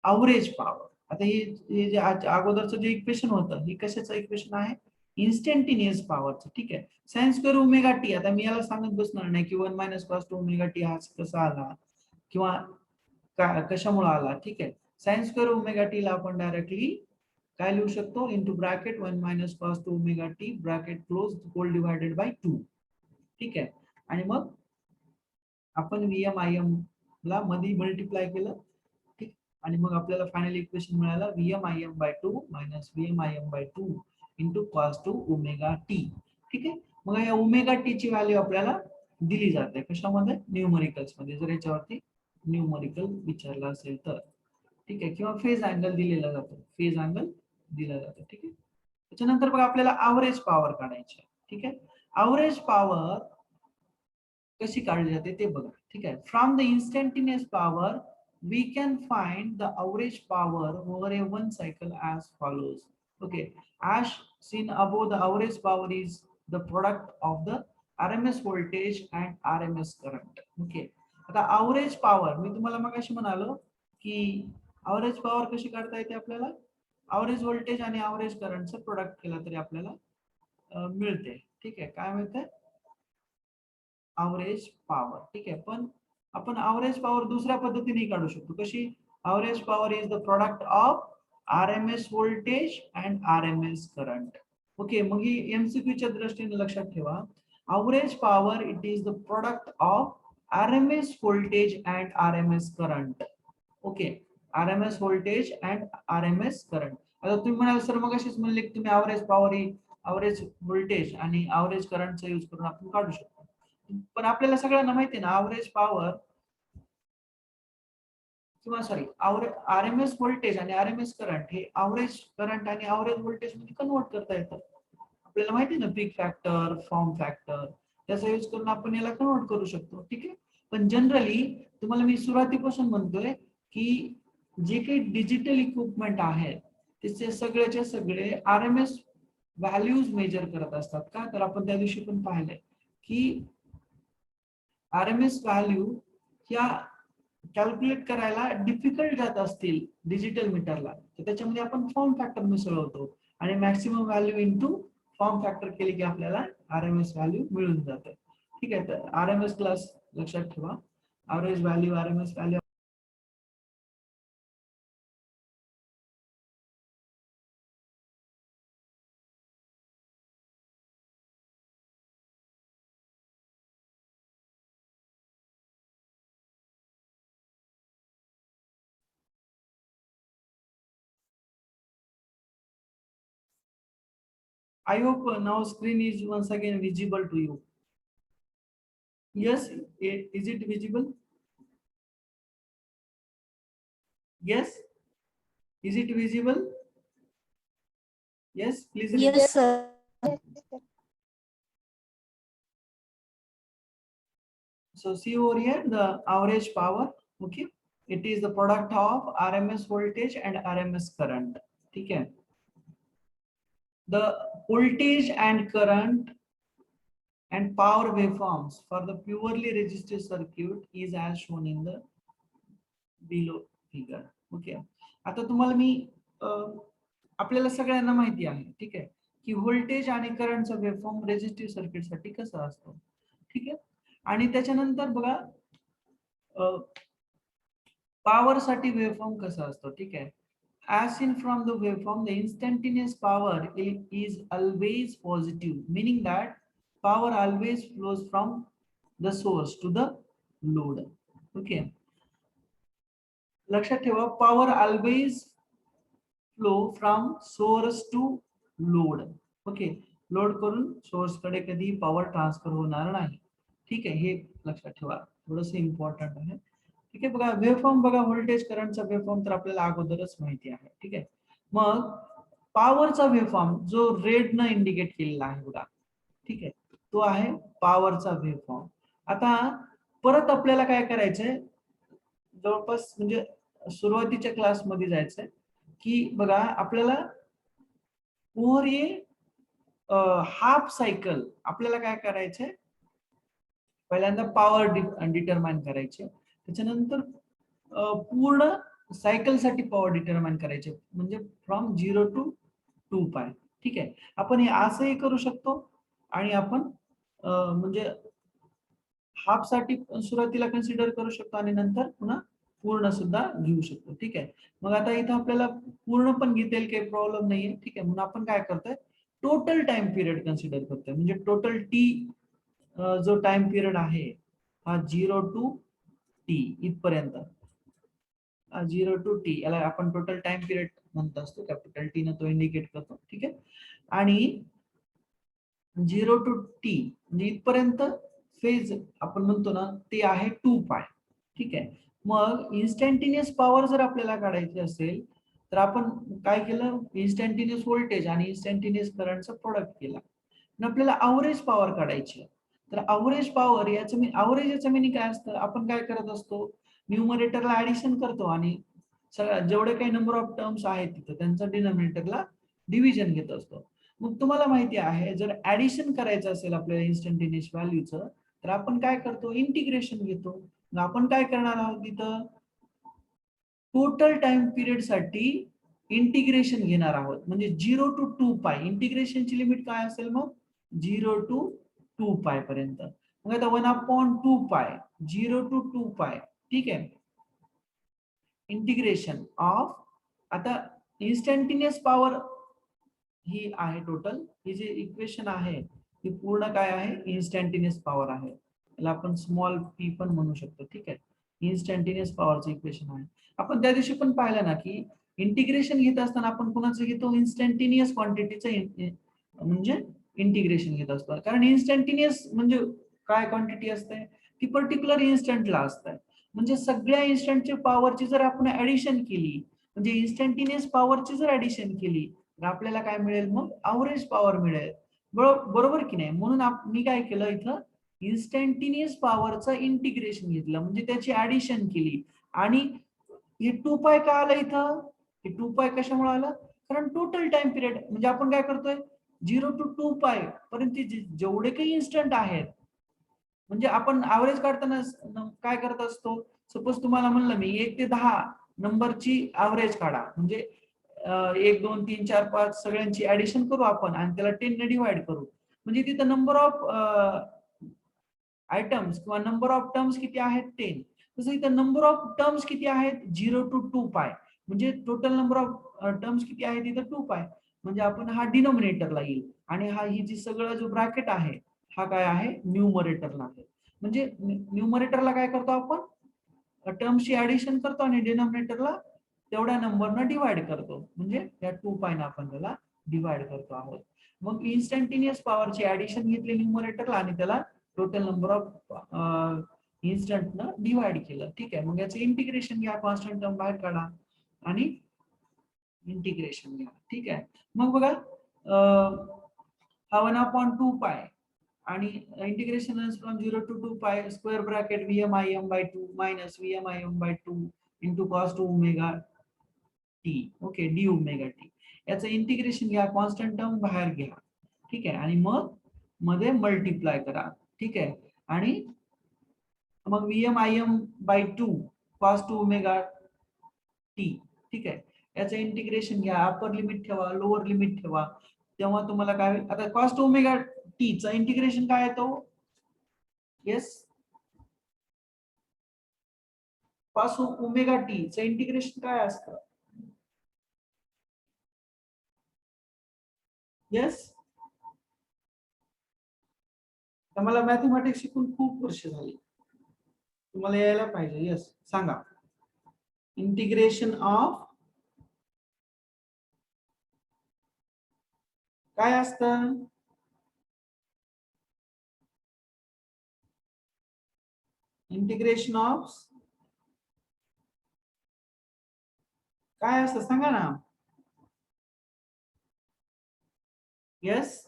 अवरेज पॉवर. आता हे जे अगोदरचं जे इक्वेशन होतं, हे कशाचं इक्वेशन आहे, इन्स्टंटेनियस पॉवरचं, ठीक आहे. साइन स्क्वेअर ओमेगा टी, आता मी याला सांगत बसणार नाही की 1 मायनस कॉस 2 ओमेगा टी हा कसा आला किंवा कशामुळे आला, ठीक आहे. साइन स्क्वेअर ओमेगा टी ला आपण डायरेक्टली काय लिहू शकतो, into bracket 1 minus cos 2 omega T bracket close whole divided by 2, ठीक आहे. आणि मग आपण VMIM ला मध्ये मल्टिप्लाय केलं, ठीक, आणि मग आपल्याला फायनल इक्वेशन मिळालं VMIM/2 minus VMIM/2 into cos 2 omega T, ठीक आहे. मग या ओमेगा टी ची व्हॅल्यू आपल्याला दिली जाते कशामध्ये, न्यूमरिकल्स मध्ये, जर याच्यावरती न्यूमरिकल विचारला असेल तर, ठीक आहे, किंवा फेज अँगल दिलेला जातो, फेज अँगल दिला जातो, ठीक आहे. त्याच्यानंतर बघा आपल्याला अवरेज पॉवर काढायची आहे, ठीक आहे. अवरेज पॉवर कशी काढली जाते ते बघा, ठीक आहे. From the instantaneous power we can find the average power over a one cycle as follows. Okay, as seen above, the average power is the product of the RMS voltage and RMS current. Okay, आता average power मी तुम्हाला मगाशी म्हणालो की average power कशी काढता येते आपल्याला, average voltage आणि average current चं प्रोडक्ट केलं तरी आपल्याला मिळते, ठीक आहे. काय मिळते, अवरेज पॉवर, ठीक आहे. पण आपण अवरेज पॉवर दुसऱ्या पद्धतीने काढू शकतो, कशी, average power is the product of RMS voltage and RMS current. Okay, मग ही MCQ च्या दृष्टीने लक्षात ठेवा, average power it is the product of RMS voltage and RMS current. Okay, RMS voltage and RMS current. आता तुम्ही म्हणाल sir मग अशीच म्हणले की तुम्ही अवरेज पॉवर ही अवरेज व्होल्टेज आणि अवरेज करंटचा यूज करून आपण काढू शकतो. पण आपल्याला सगळ्यांना माहिती आहे ना, अवरेज पॉवर किंवा सॉरी RMS व्होल्टेज आणि RMS करंट हे अवरेज करंट आणि अवरेज व्होल्टेज मध्ये कन्वर्ट करता येतं. आपल्याला माहिती आहे ना, पीक फॅक्टर, फॉर्म फॅक्टर, त्याचा यूज करून आपण याला कन्वर्ट करू शकतो, ठीक आहे. पण जनरली तुम्हाला मी सुरुवातीपासून म्हणतोय की जे काही डिजिटल इक्विपमेंट आहेत त्याचे सगळेचे सगळे RMS व्हॅल्यूज मेजर करत असतात का, तर आपण त्या दिवशी पण पाहिलंय की RMS व्हॅल्यू या कॅल्क्युलेट करायला डिफिकल्ट जात असतील डिजिटल मीटरला, तर त्याच्यामध्ये आपण फॉर्म फॅक्टर मिसळवतो आणि maximum value into form factor केले की आपल्याला RMS व्हॅल्यू मिळून जाते, ठीक आहे. तर RMS क्लास लक्षात ठेवा, average value, RMS value. I hope now screen is once again visible to you. Yes, is it visible? Yes, is it visible? Yes, please. Yes, sir. So see over here the average power. Okay, it is the product of RMS voltage and RMS current. Okay, the voltage and current and power waveforms for the purely resistive circuit is as shown in the below figure. Okay, आता तुम्हाला मी आपल्याला सगळ्यांना माहिती आहे, ठीक आहे, की voltage आणि करंटचा वेव्हफॉर्म रेझिस्टिव्ह सर्किट साठी कसा असतो, ठीक आहे. आणि त्याच्यानंतर बघा पॉवर साठी वेव्हफॉर्म कसा असतो, ठीक आहे. As seen from the waveform, the instantaneous power is always positive, meaning that power always flows from the source to the load. Okay, लक्षात ठेवा, power always flow from source to load. Okay, load करून source कडे कधी power transfer होणार नाही, ठीक आहे. हे लक्षात ठेवा, थोडस इम्पॉर्टंट आहे, ठीक आहे. बघा वेव्हफॉर्म, बघा व्होल्टेज करंटचा वेव्हफॉर्म तर आपल्याला अगोदरच माहिती आहे, ठीक आहे. मग पॉवरचा वेव्हफॉर्म जो रेड न इंडिकेट केलेला आहे बघा, ठीक आहे, तो आहे पॉवरचा वेव्हफॉर्म. आता परत आपल्याला काय करायचंय, जवळपास म्हणजे सुरुवातीच्या क्लासमध्ये जायचंय, की बघा आपल्याला ओव्हर ए हाफ सायकल आपल्याला काय करायचंय, पहिल्यांदा पॉवर डिटरमाइन करायचे, त्याच्यानंतर पूर्ण सायकलसाठी पॉवर डिटरमाइन करायचे, म्हणजे फ्रॉम 0 to 2π. ठीक आहे, आपण हे असंही करू शकतो आणि आपण म्हणजे हाफ साठी सुरुवातीला कन्सिडर करू शकतो आणि नंतर पुन्हा पूर्ण सुद्धा घेऊ शकतो. ठीक आहे, मग आता इथं आपल्याला पूर्ण पण घेता येईल, काही प्रॉब्लेम नाहीये. ठीक आहे, म्हणून आपण काय करतोय, टोटल टाइम पिरियड कन्सिडर करतोय, म्हणजे टोटल टी जो टाइम पिरियड आहे हा 0 to t इथपर्यंत, 0 to t याला आपण टोटल टाइम पिरियड म्हणत असतो, कॅपिटल टी न तो इंडिकेट करतो. ठीक आहे, आणि 0 to t म्हणजे इथपर्यंत फेज आपण म्हणतो ना, ते आहे 2π. ठीक आहे, मग इन्स्टंटेनियस पॉवर जर आपल्याला काढायची असेल तर आपण काय केलं, इन्स्टंटेनियस व्होल्टेज आणि इन्स्टंटेनियस करंटचा प्रोडक्ट केला आणि आपल्याला अवरेज पॉवर काढायची आहे. तर अवरेज पॉवर याचं मी अवरेज याचं मिनिंग काय असतं, आपण काय करत असतो, न्यूमरेटरला ऍडिशन करतो आणि जेवढे काही नंबर ऑफ टर्म्स आहेत तिथं त्यांचा डिनॉमिनेटरला डिव्हिजन घेत असतो. मग तुम्हाला माहिती आहे, जर ऍडिशन करायचं असेल आपल्याला इन्स्टंटेनियस व्हॅल्यूचं, तर आपण काय करतो, इंटिग्रेशन घेतो. मग आपण काय करणार आहोत, तिथं टोटल टाइम पिरियड साठी इंटिग्रेशन घेणार आहोत, म्हणजे 0 to 2π. इंटिग्रेशनची लिमिट काय असेल मग 0 to 2π पर्यंत. मग आता 1/2π 0 to 2π. ठीक आहे, इंटिग्रेशन ऑफ, आता इन्स्टंटेनियस पॉवर ही आहे टोटल, ही जी इक्वेशन आहे ती पूर्ण काय आहे, इन्स्टंटेनियस पॉवर आहे, याला आपण स्मॉल पी पण म्हणू शकतो. ठीक आहे, इन्स्टंटेनियस पॉवरचं इक्वेशन आहे. आपण त्या दिवशी पण पाहिलं ना, की इंटिग्रेशन घेत असताना आपण कोणाचं घेतो, इन्स्टंटेनियस क्वांटिटीचं म्हणजे इंटिग्रेशन घेत असतो, कारण इन्स्टंटेनियस म्हणजे काय क्वांटिटी असते, ती पर्टिक्युलर इन्स्टंटला असते. म्हणजे सगळ्या इन्स्टंटच्या पॉवरची जर आपण ऍडिशन केली, म्हणजे इन्स्टंटेनियस पॉवरची जर ऍडिशन केली, तर आपल्याला काय मिळेल, मग अवरेज पॉवर मिळेल. बरोबर की नाही. म्हणून मी काय केलं, इथं इन्स्टंटेनियस पॉवरचं इंटिग्रेशन घेतलं, म्हणजे त्याची ऍडिशन केली. आणि हे 2π का आलं इथं, हे 2π कशामुळे आलं, कारण टोटल टाइम पिरियड, म्हणजे आपण काय करतोय 0 to 2π पर्यंत जेवढे काही इन्स्टंट आहेत, म्हणजे आपण ऍव्हरेज काढताना काय करत असतो, सपोज तुम्हाला म्हणलं मी 1 ते 10 नंबरची ऍव्हरेज काढा, म्हणजे 1 2 3 4 5 सगळ्यांची ऍडिशन करू आपण आणि त्याला 10 ने डिवाइड करू, म्हणजे तिथं नंबर ऑफ आयटम्स किंवा नंबर ऑफ टर्म्स किती आहेत, 10. तसं इथं नंबर ऑफ टर्म्स किती आहेत, 0 to 2π, म्हणजे टोटल नंबर ऑफ टर्म्स किती आहेत इथं 2π. म्हणजे आपण हा डिनोमिनेटरला येईल आणि हा ही जी सगळं जो ब्रॅकेट आहे हा काय आहे, न्यूमरेटरला आहे. म्हणजे न्यूमरेटरला काय करतो आपण, टर्मची ऍडिशन करतो आणि डिनोमिनेटरला तेवढ्या नंबरनं डिवाइड करतो, म्हणजे या 2π न आपण त्याला डिवाइड करतो आहोत. मग इन्स्टंटेनियस पॉवरची ऍडिशन घेतली न्यूमरेटरला आणि त्याला टोटल नंबर ऑफ इन्स्टंट न डिवाइड केलं. ठीक आहे, मग याचं इंटिग्रेशन घ्या, कॉन्स्टंट टर्म बाहेर काढा आणि इंटिग्रेशन घ्या. ठीक आहे, मग बघा हा 1/2π आणि integration from 0 to 2π square bracket Vm_Im/2 minus Vm_Im/2 into cos 2 omega T. Okay, D omega T. याचं इंटिग्रेशन घ्या, कॉन्स्टंट टर्म बाहेर घ्या. ठीक आहे, आणि मग मध्ये मल्टिप्लाय करा. ठीक आहे, आणि मग Vm_Im/2 cos 2 ओमेगा टी. ठीक आहे, याचं इंटिग्रेशन घ्या, अपर लिमिट ठेवा, लोअर लिमिट ठेवा, तेव्हा तुम्हाला काय होईल, आता cos 2 ओमेगा टी चं इंटिग्रेशन काय येतो, येस, cos ओमेगा टी चं इंटिग्रेशन काय असतं, येस. मला मॅथमॅटिक्स शिकून खूप वर्ष झाली, तुम्हाला यायला पाहिजे. येस, सांगा, इंटिग्रेशन ऑफ काय असतं, इंटिग्रेशन ऑफ काय असतं सांगा ना. येस,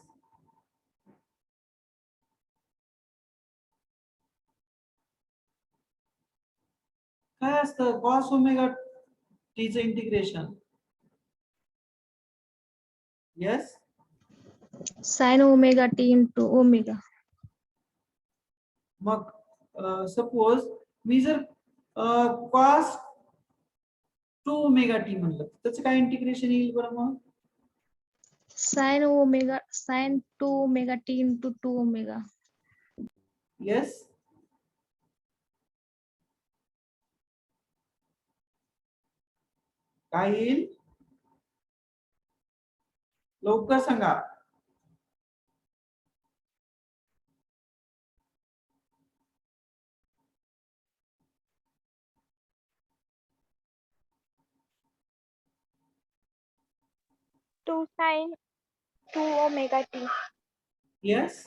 काय असतं कॉस ओमेगा टीचं integration? Yes, sin omega t into omega. मग सपोज मी जर कॉस 2 ओमेगा टी म्हणलं त्याचं काय इंटिग्रेशन येईल बरं मग? Sin 2 omega t into 2 omega. Yes, काय येईल लवकर सांगा. Two sin 2 omega t. Yes,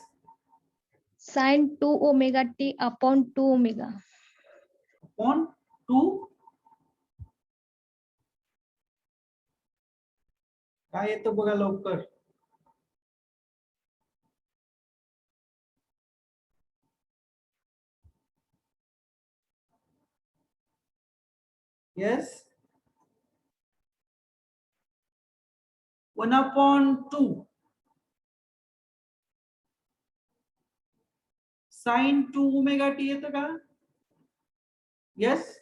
Sin 2 omega t upon 2 omega. Upon 2 काय येतं बघा लवकर. येस, 1/2 साइन 2 ओमेगा टी येतं का? येस,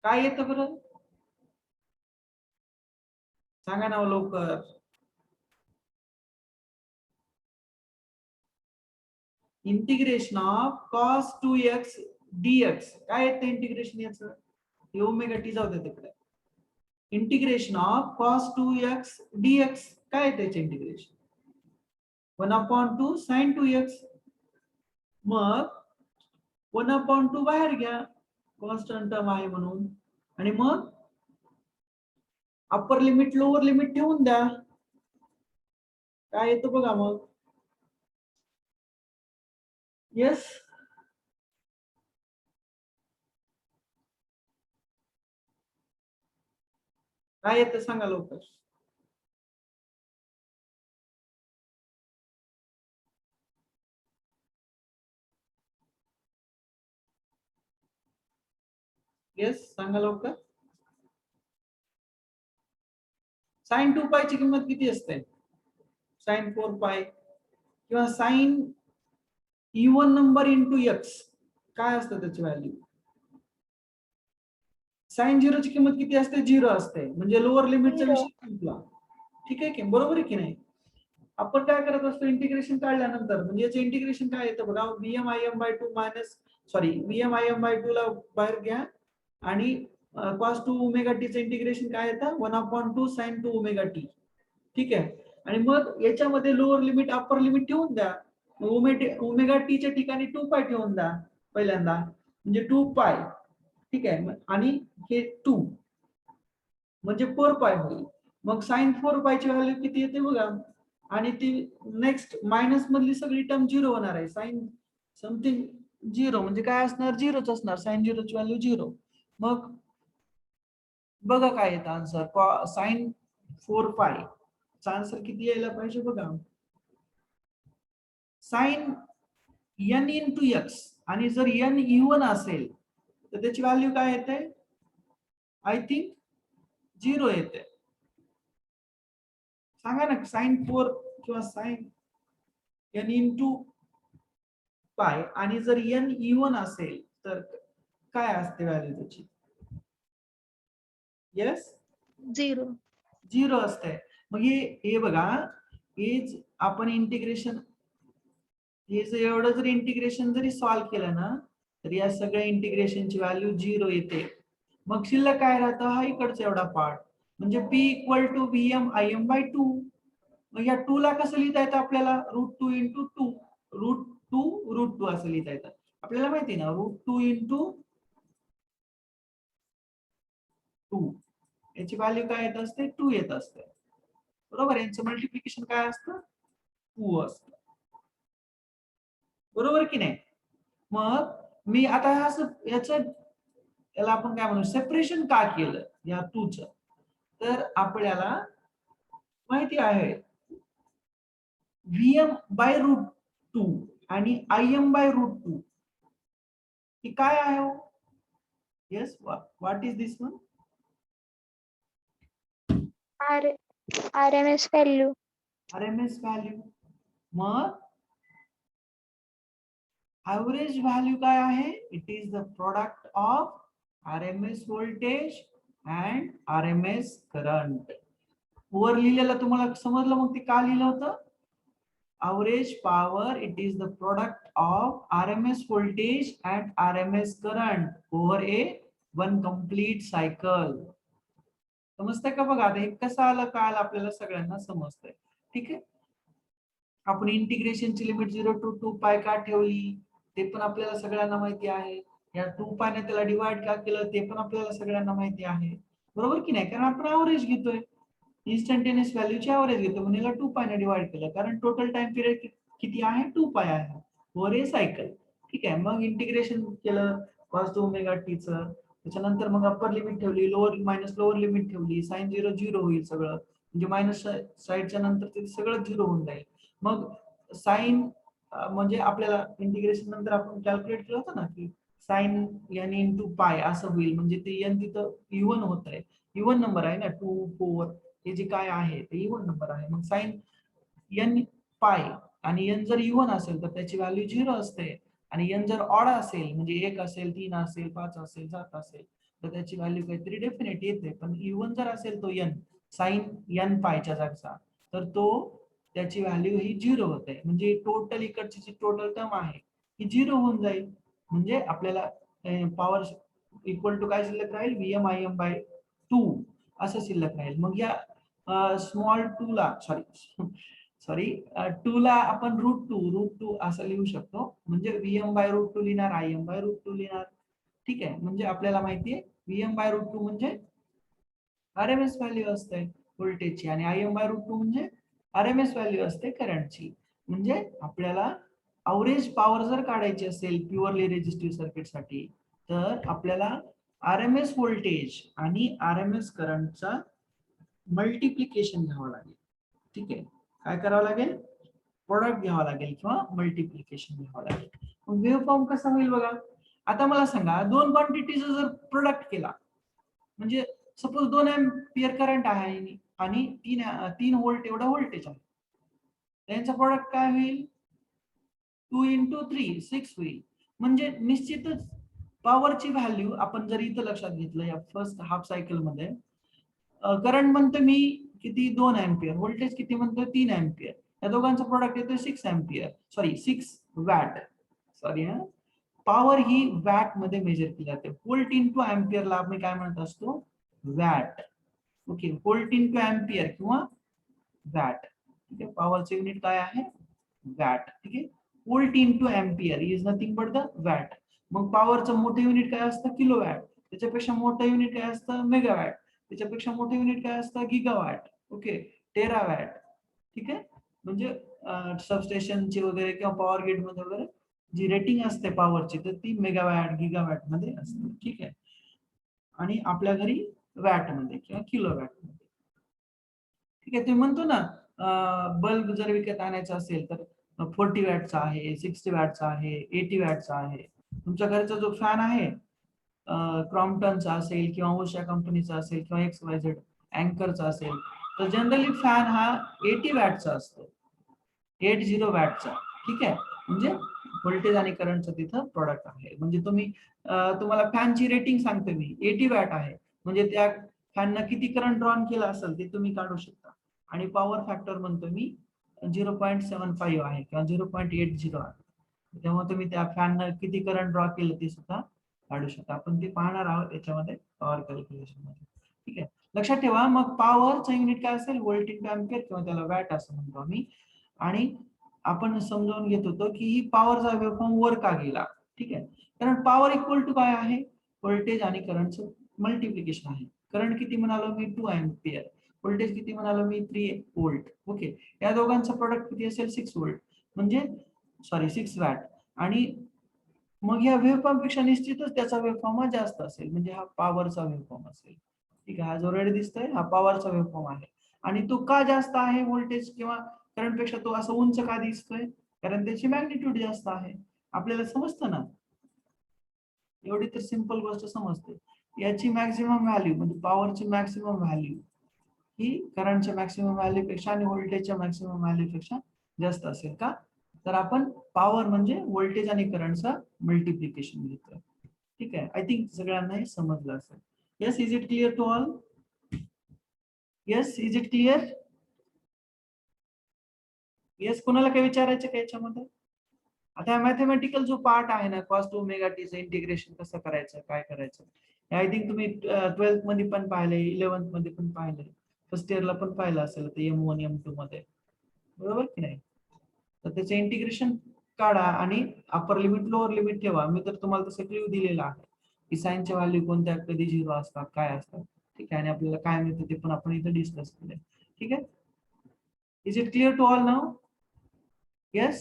काय येतं बरं सांगा ना लवकर. Integration of cos 2x dx काय येतं इंटिग्रेशन याचं? हे ओमेगा टी जाऊ दे तिकडे. Integration of cos 2x dx काय येतं याचं इंटिग्रेशन? 1/2 sin 2x. मग 1/2 बाहेर घ्या कॉन्स्टंट टर्म आहे म्हणून आणि मग अप्पर लिमिट लोअर लिमिट ठेवून द्या काय येतं बघा मग. येस, काय येतं सांगा लवकर. येस, सांगा लवकर. साइन 2 पाय ची किंमत किती असते? साइन 4 पाय किंवा sine even number into X काय असतं त्याची व्हॅल्यू? साइन 0 ची किंमत किती असते? 0 असते म्हणजे लोअर लिमिटचा Zero. विषय संपला. ठीक आहे की बरोबर आहे की नाही? आपण काय करत असतो इंटिग्रेशन काढल्यानंतर म्हणजे याचं इंटिग्रेशन काय येतं बघा Vm/2 मायनस सॉरी Vm/2 ला बाहेर घ्या आणि cos 2 ओमेगा टी चं इंटिग्रेशन काय येतं 1/2 sin 2 ओमेगा टी. ठीक आहे आणि मग याच्यामध्ये लोअर लिमिट अप्पर लिमिट ठेवून द्या. ओमेगा टी च्या ठिकाणी 2 पाय ठेवून द्या पहिल्यांदा म्हणजे 2 पाय. ठीक आहे आणि हे 2 म्हणजे 4 पाय होईल. मग साइन 4 पायची व्हॅल्यू किती येते बघा आणि ती नेक्स्ट मायनस मधली सगळी टर्म 0 होणार आहे. साइन समथिंग 0 म्हणजे काय असणार 0च असणार. साइन 0 ची व्हॅल्यू 0. मग बघा काय येतं आन्सर साइन 4 पाय चा आन्सर किती यायला पाहिजे बघा. साइन n इंटू एक्स आणि जर n इवन असेल तर त्याची व्हॅल्यू काय येते? आय थिंक 0 येते. सांगा ना साइन 4 किंवा साइन n इंटू पाय आणि जर n इवन असेल तर काय असते व्हॅल्यू त्याची? येस, 0. 0 असते. मग हे बघा हेच आपण इंटिग्रेशन हे जर एवढं जर इंटिग्रेशन जरी सॉल्व्ह केलं ना तर या सगळ्या इंटिग्रेशनची व्हॅल्यू 0 येते. मग शिल्लक काय राहतं हा इकडचा एवढा पार्ट म्हणजे p = Vm/2. मग या 2 ला कसं लिहिता येतं आपल्याला √2 × 2 √2 असं लिहिता येतं. आपल्याला माहिती ना √2 × 2 याची व्हॅल्यू काय येत असते 2 येत असते. बरोबर यांचं मल्टिप्लिकेशन काय असतं 2 असतं. बरोबर की नाही? मग मी आता याला आपण काय म्हणू सेपरेशन का केलं या 2 च तर आपल्याला माहिती आहे Vm/√2 आणि Im/√2 ही काय आहे? Yes, what is this one? RMS value. RMS value. मग average value काय आहे? It is the product of RMS voltage and RMS current. वर लिहिलेलं तुम्हाला समजलं मग ते का लिहिलं होतं? Average power, it is the product of RMS voltage and RMS current over a one complete cycle. समजतंय का बघा आता हे कसं आलं काल आपल्याला सगळ्यांना समजतंय. ठीक आहे, आपण इंटिग्रेशनची लिमिट 0 to 2 पाय का ठेवली ते पण आपल्याला सगळ्यांना माहिती आहे. या 2 पायने त्याला डिवाइड का केलं ते पण आपल्याला सगळ्यांना माहिती आहे. बरोबर की नाही? कारण आपण ऍव्हरेज घेतोय, इन्स्टंटेनियस व्हॅल्यूची ऍव्हरेज घेतो म्हणून याला 2 पायने डिवाइड केलं कारण टोटल टाइम पिरियड किती आहे? 2 पाय आहे ओव्हर ए सायकल. ठीक आहे, मग इंटिग्रेशन केलं cos ओमेगा टी च, त्याच्यानंतर मग अप्पर लिमिट ठेवली, लोअर मायनस लोअर लिमिट ठेवली, साइन 0 0 होईल सगळं, म्हणजे मायनस साइडच्या नंतर ते सगळं 0 होऊन जाईल. मग साइन म्हणजे आपल्याला इंटिग्रेशन नंतर आपण कॅल्क्युलेट केलं होतं ना की साइन n इंटू पाय असं होईल, म्हणजे ते n तिथं इव्हन होत आहे, इव्हन नंबर आहे ना 2 4 हे जे काय आहे ते इव्हन नंबर आहे. मग साइन n पाय आणि n जर इव्हन असेल तर त्याची व्हॅल्यू 0 असते आणि n जर ऑड असेल म्हणजे 1 असेल 3 असेल 5 असेल 7 असेल तर त्याची व्हॅल्यू काहीतरी डेफिनेट येते. पण इव्हन जर असेल तो n साइन n पायच्या जागचा तर तो त्याची व्हॅल्यू ही 0 होते, म्हणजे टोटल इकडची जी टोटल टर्म आहे ही 0 होऊन जाईल. म्हणजे आपल्याला पॉवर इक्वल टू काय शिल्लक राहील? Vm Im बाय 2 असं शिल्लक राहील. मग या स्मॉल 2 ला सॉरी 2 ला आपण रूट 2 असं लिहू शकतो, म्हणजे Vm बाय रूट 2 लिहिणार, Im बाय रूट 2 लिहिणार. ठीक आहे, म्हणजे आपल्याला माहिती आहे Vm बाय रूट 2 म्हणजे आरएमएस व्हॅल्यू असते व्होल्टेजची आणि Im बाय रूट 2 म्हणजे आरएमएस व्हॅल्यू असते करंटची. म्हणजे आपल्याला अवरेज पॉवर जर काढायची असेल प्युअरली रेजिस्टिव्ह सर्किट साठी तर आपल्याला आरएमएस व्होल्टेज आणि आरएमएस करंटचा मल्टिप्लिकेशन घ्यावं लागेल. ठीक आहे, काय करावं लागेल? प्रोडक्ट घ्यावा लागेल किंवा मल्टिप्लिकेशन घ्यावं लागेल. मग वेव्ह फॉर्म कसा होईल बघा. आता मला सांगा दोन क्वांटिटीचा जर प्रोडक्ट केला म्हणजे सपोज 2 एम्पियर करंट आहे आणि 3 व्होल्ट एवढा व्होल्टेज आहे, त्यांचा प्रोडक्ट काय होईल? 2 into 3 6 होईल. म्हणजे निश्चितच पॉवरची व्हॅल्यू आपण जर इथं लक्षात घेतलं या फर्स्ट हाफ सायकल मध्ये करंट म्हणतो मी किती 2 एम्पियर, व्होल्टेज किती म्हणतो 3 एम्पियर, या दोघांचा प्रोडक्ट येतो 6 ampere sorry 6 watt. Sorry power ही वॅट मध्ये मेजर केली जाते. व्होल्ट इंटू एम्पियरला आपण काय म्हणत असतो? Watt. Okay, volt into ampere किंवा वॅट. ठीक आहे, पॉवरचे युनिट काय आहे? वॅट. ठीक आहे, volt into ampere is nothing but the watt. मग पॉवरचं मोठं युनिट काय असतं? किलोवॅट. त्याच्यापेक्षा मोठं युनिट काय असतं? मेगावॅट. त्याच्यापेक्षा मोठं युनिट काय असतं? गिगावॅट. ओके, टेरावॅट. ठीक आहे, म्हणजे सबस्टेशनची वगैरे किंवा पॉवर ग्रिड मध्ये वगैरे जी रेटिंग असते पॉवरची तर ती मेगावॅट गिगावॅट मध्ये असते. ठीक आहे, आणि आपल्या घरी वॅट मध्ये किंवा किलोवॅट मध्ये. ठीक आहे, तुम्ही म्हणतो ना बल्ब जर विकत आणायचा असेल तर 40 वॅटचा आहे, 60 वॅटचा आहे, 80 वॅटचा आहे. तुमच्या घरचा जो फॅन आहे क्रॉम्प्टनचा असेल किंवा ओशा कंपनीचा असेल किंवा XYZ अँकरचा असेल तर जनरली फॅन हा 80 वॅटचा असतो, 80 वॅटचा. ठीक आहे, म्हणजे व्होल्टेज आणि करंटचं तिथं प्रोडक्ट आहे. म्हणजे तुम्हाला फॅनची रेटिंग सांगते मी 80 वॅट आहे, म्हणजे त्या फॅननं किती करंट ड्रॉन केला असेल ते तुम्ही काढू शकता. आणि पॉवर फॅक्टर म्हणतो मी 0.75 आहे किंवा 0.80 आहे, त्यामुळे तुम्ही त्या फॅननं किती करंट ड्रॉ केलं ते सुद्धा काढू शकता. आपण ते पाहणार आहोत याच्यामध्ये पॉवर कॅल्क्युलेशन मध्ये. ठीक आहे, लक्षात ठेवा. मग पॉवरचं युनिट काय असेल? व्होल्ट इंटू एम्पियर किंवा त्याला वॅट असं म्हणतो आम्ही. आणि आपण समजावून घेत होतो की ही पॉवरचा वेव्हफॉर्म वर का गेला. ठीक आहे, कारण पॉवर इक्वल टू काय आहे? व्होल्टेज आणि करंटचं मल्टिप्लिकेशन आहे. करंट किती म्हणालो मी? 2 एम्पियर. व्होल्टेज किती म्हणालो मी? 3 व्होल्ट. ओके, या दोघांचं प्रोडक्ट किती असेल? 6 व्होल्ट, म्हणजे सॉरी 6 वॅट. आणि मग या वेव्हफॉर्म पेक्षा निश्चितच त्याचा वेव्हफॉर्म हा जास्त असेल, म्हणजे हा पॉवरचा वेव्हफॉर्म असेल. ठीक आहे, हा जो रेड दिसतोय हा पॉवरचा वेव्हफॉर्म आहे. आणि तो का जास्त आहे व्होल्टेज किंवा करंट पेक्षा? तो असं उंच का दिसतोय? कारण त्याची मॅग्निट्यूड जास्त आहे. आपल्याला समजतं ना एवढी तर सिंपल गोष्ट समजते. याची मॅक्सिमम व्हॅल्यू म्हणजे पॉवरची मॅक्सिमम व्हॅल्यू ही करंटच्या मॅक्सिमम व्हॅल्यू पेक्षा आणि व्होल्टेजच्या मॅक्सिमम व्हॅल्यू पेक्षा जास्त असेल का? तर आपण पॉवर म्हणजे व्होल्टेज आणि करंटचं मल्टिप्लिकेशन घेतोय. ठीक आहे. आय थिंक सगळ्यांना हे समजलं असेल. Yes, is it clear to all? Yes, is it clear? Yes, कोणाला काय विचारायचं का याच्यामध्ये? आता मॅथमॅटिकल जो पार्ट आहे ना, cos टू ओमेगा टीचं इंटिग्रेशन कसं करायचं, काय करायचं, आय थिंक तुम्ही 12th मध्ये पण पाहिलंय, 11th मध्ये पण पाहिलंय, फर्स्ट इयरला पण पाहिलं असेल ते M1 M2 मध्ये, बरोबर की नाही? तर त्याचं इंटिग्रेशन काढा आणि अपर लिमिट लोअर लिमिट ठेवा. मी तर तुम्हाला तसं क्ल्यू दिलेला आहे की साईनच्या व्हॅल्यू कोणत्या कधी 0 असतात, काय असतात. ठीक आहे. आणि आपल्याला काय मिळतं ते पण आपण इथे डिस्कस केलंय. ठीक आहे. Is it clear to all now? Yes.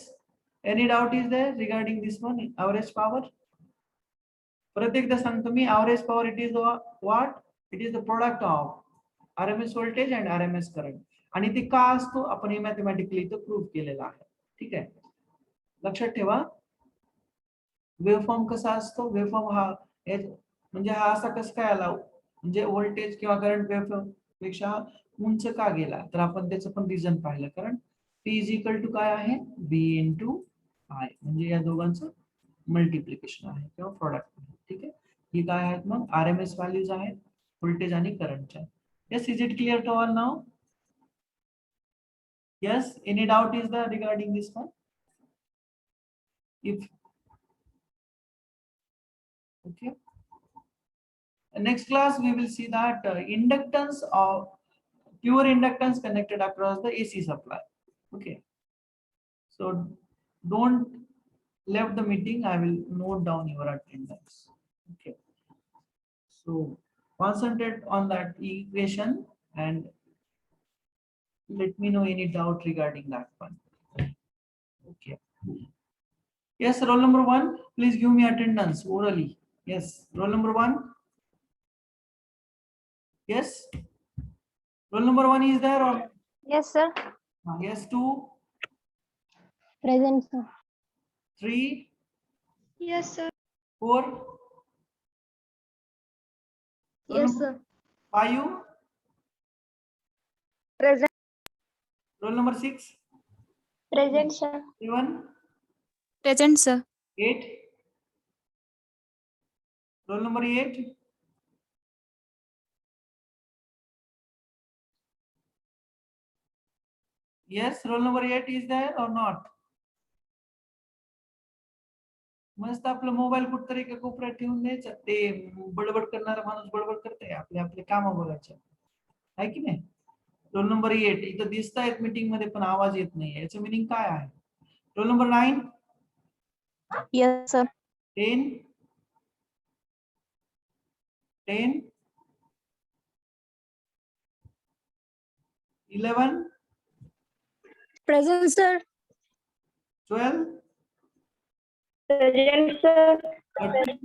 Any doubt is there regarding this one, average power? परत एकदा सांगतो मी, average power it is what? It is the product of RMS voltage and RMS current. आणि ते का असतो आपण हे mathematically इथं प्रूव्ह केलेलं आहे. ठीक आहे. लक्षात ठेवा. वेव्हफॉर्म कसा असतो? वेव्हफॉर्म हा म्हणजे हा असा कसं काय आला, म्हणजे व्होल्टेज किंवा करंट वेव्हफॉर्म पेक्षा उंच का गेला, तर आपण त्याचं पण रिझन पाहिलं. कारण P इज इक्वल टू काय आहे? B इंटू I, म्हणजे या दोघांचं मल्टिप्लिकेशन आहे किंवा प्रोडक्ट आहे. ठीक आहे. ही काय आहेत मग? RMS व्हॅल्यूज आहेत व्होल्टेज आणि करंटच्या. Yes, is it clear to all now? Yes, any doubt is the regarding this one? If okay, next class we will see that inductance of pure inductance connected across the AC supply. Okay, so don't left the meeting, I will note down your attendance. Okay, so concentrate on that equation and let me know any doubt regarding that one. Okay, yes, roll number 1, please give me attendance orally. Yes, roll number 1. Yes, roll number 1 is there or? Yes, sir. Yes, 2, Present, sir. 3, Yes, sir. 4, Yes, sir. 5, Present. roll number 6, Present, sir. 7, Present, sir. 8, roll number 8, yes, roll number 8 is there or not? मस्त आपलं mobile कुठतरी एका कोपऱ्यात ठेवून द्यायचं, ते बडबड करणारा माणूस बडबड करते, आपले आपले काम बघायचे आहे की नाही? रोल नंबर 8 इथं दिसत आहेत मीटिंग मध्ये पण आवाज येत नाही, याचं मिनिंग काय आहे? Roll number 9, Yes, sir. 10, 10, 11, Present, sir. 12, Present, sir. 13,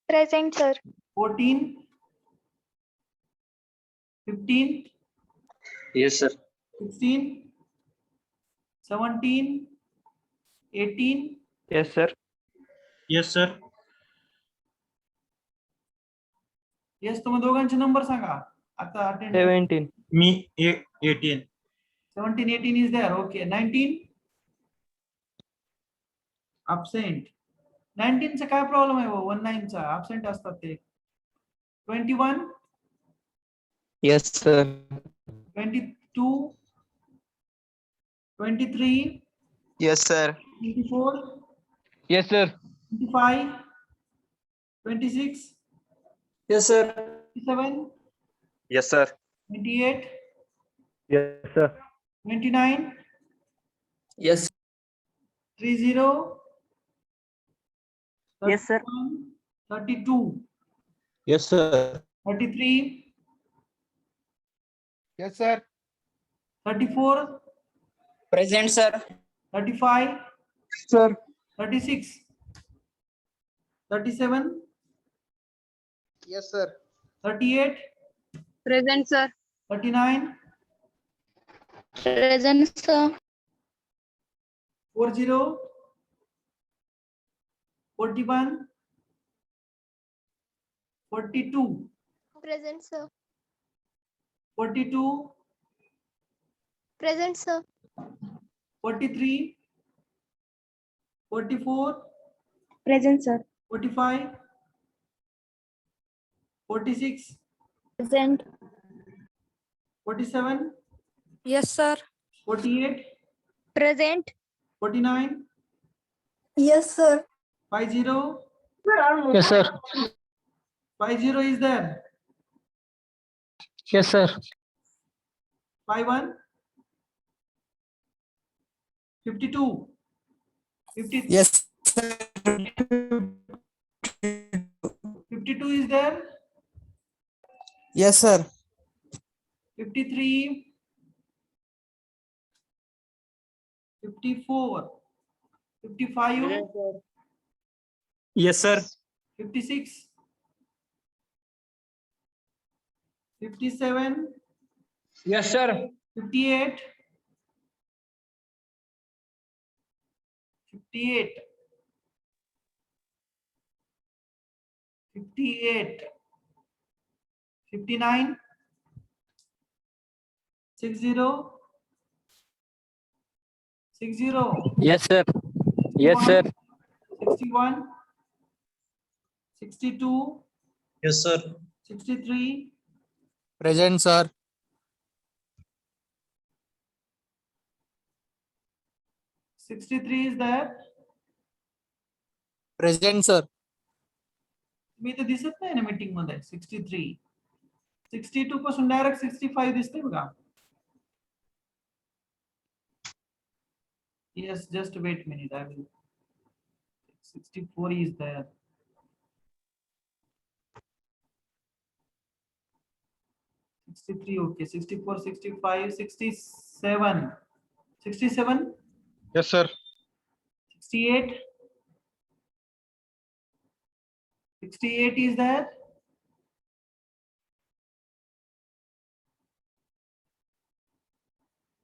Present, sir. 14, 15, Yes, sir. 16, 17, 18, Yes, sir. Yes, sir. Yes, तुम्ही दोघांचे नंबर सांगा आता. Attend 17. Me 18. 17, 18 is there. Okay, 19 absent. 19 चा काय प्रॉब्लेम आहे? 19 चा absent असतात ते. 21, Yes, sir. 22, 23, Yes, sir. 24, Yes, sir. 25, 26, Yes, sir. 27, Yes, sir. 28, Yes, sir. 29, Yes. 30, Yes, sir. 31, 32, Yes, sir. 33, Yes, sir. 34, Present, sir. 35, Sir. 36, 37, Yes, sir. 38, Present, sir. 39, Present, sir. 40, 41, 42, Present, sir. 42, Present, sir. 43, 44, Present, sir. 45, 46, Present. 47, Yes, sir. 48, Present. 49, Yes, sir. 50, Yes, sir. 50 is there. Yes, sir. 51, 52, 50, Yes. 52 is there. Yes, sir. 53, 54, 55, Yes, sir. 56, 57, Yes, sir. 58, 58, 58, 59, 60, 60, Yes, sir. Yes, sir. 61, 62, Yes, sir. 63, Present, sir. 63 is there. Present, sir. मी तर दिसत नाही ना meeting मध्ये 63, 62 पासून direct 65 दिसते बघा. Yes, just wait a minute. I will. 64 is there. Okay, 64, 65, 67, 67, Yes, sir. 68, 68 is there.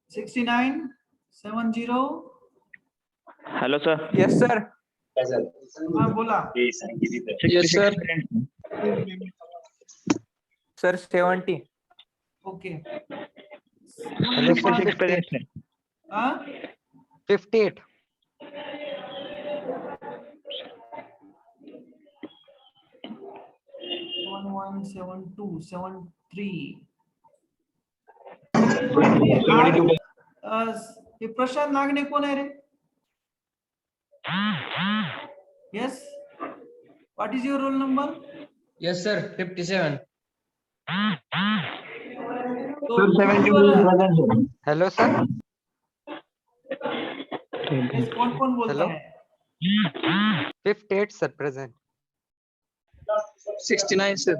$69, 70. Hello, sir. Yes, sir. हाँ बोला. Yes, sir. Sir, 70. Okay. Hello, sir. 66 present. हाँ 58. one, 7, 2, 7, 3. हे प्रशांत नागणे कोण आहे रे? Yes. What is your roll number? Yes, sir. 57. तो वाला- Hello, sir. Yes, कौन बोलता Hello? है? 58, sir. Present. 69, sir.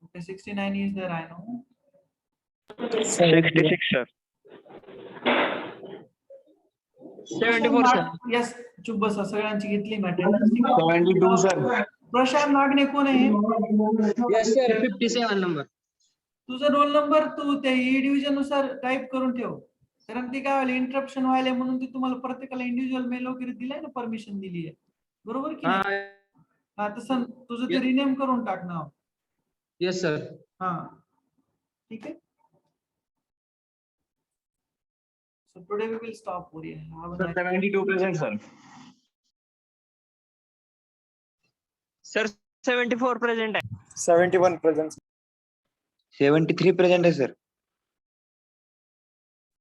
Okay, 69 is there, I know. 66, sir. 74, sir. Yes, चुप बसा, सगळ्यांची घेतली मी attendance. 72, sir. प्रशांत नागणे कोण आहे? Yes, sir. 57 number. तुझा रोल नंबर तू त्या ई डिव्हिजन नुसार टाईप करून ठेव, कारण ते काय व्हायला इंटरप्शन व्हायला म्हणून ते तुम्हाला प्रत्येकाला इंडिव्हिज्युअल मेल वगैरे दिलाय ना, परमिशन दिली आहे, बरोबर की नाही? हा, तसं तुझं ते रिनेम करून टाक नाव. Yes, sir. हा, ठीक आहे. So today we will stop over here. Have a Sir, nice- 72 present, sir. Sir, 74 present. 71 present. 73 present, sir.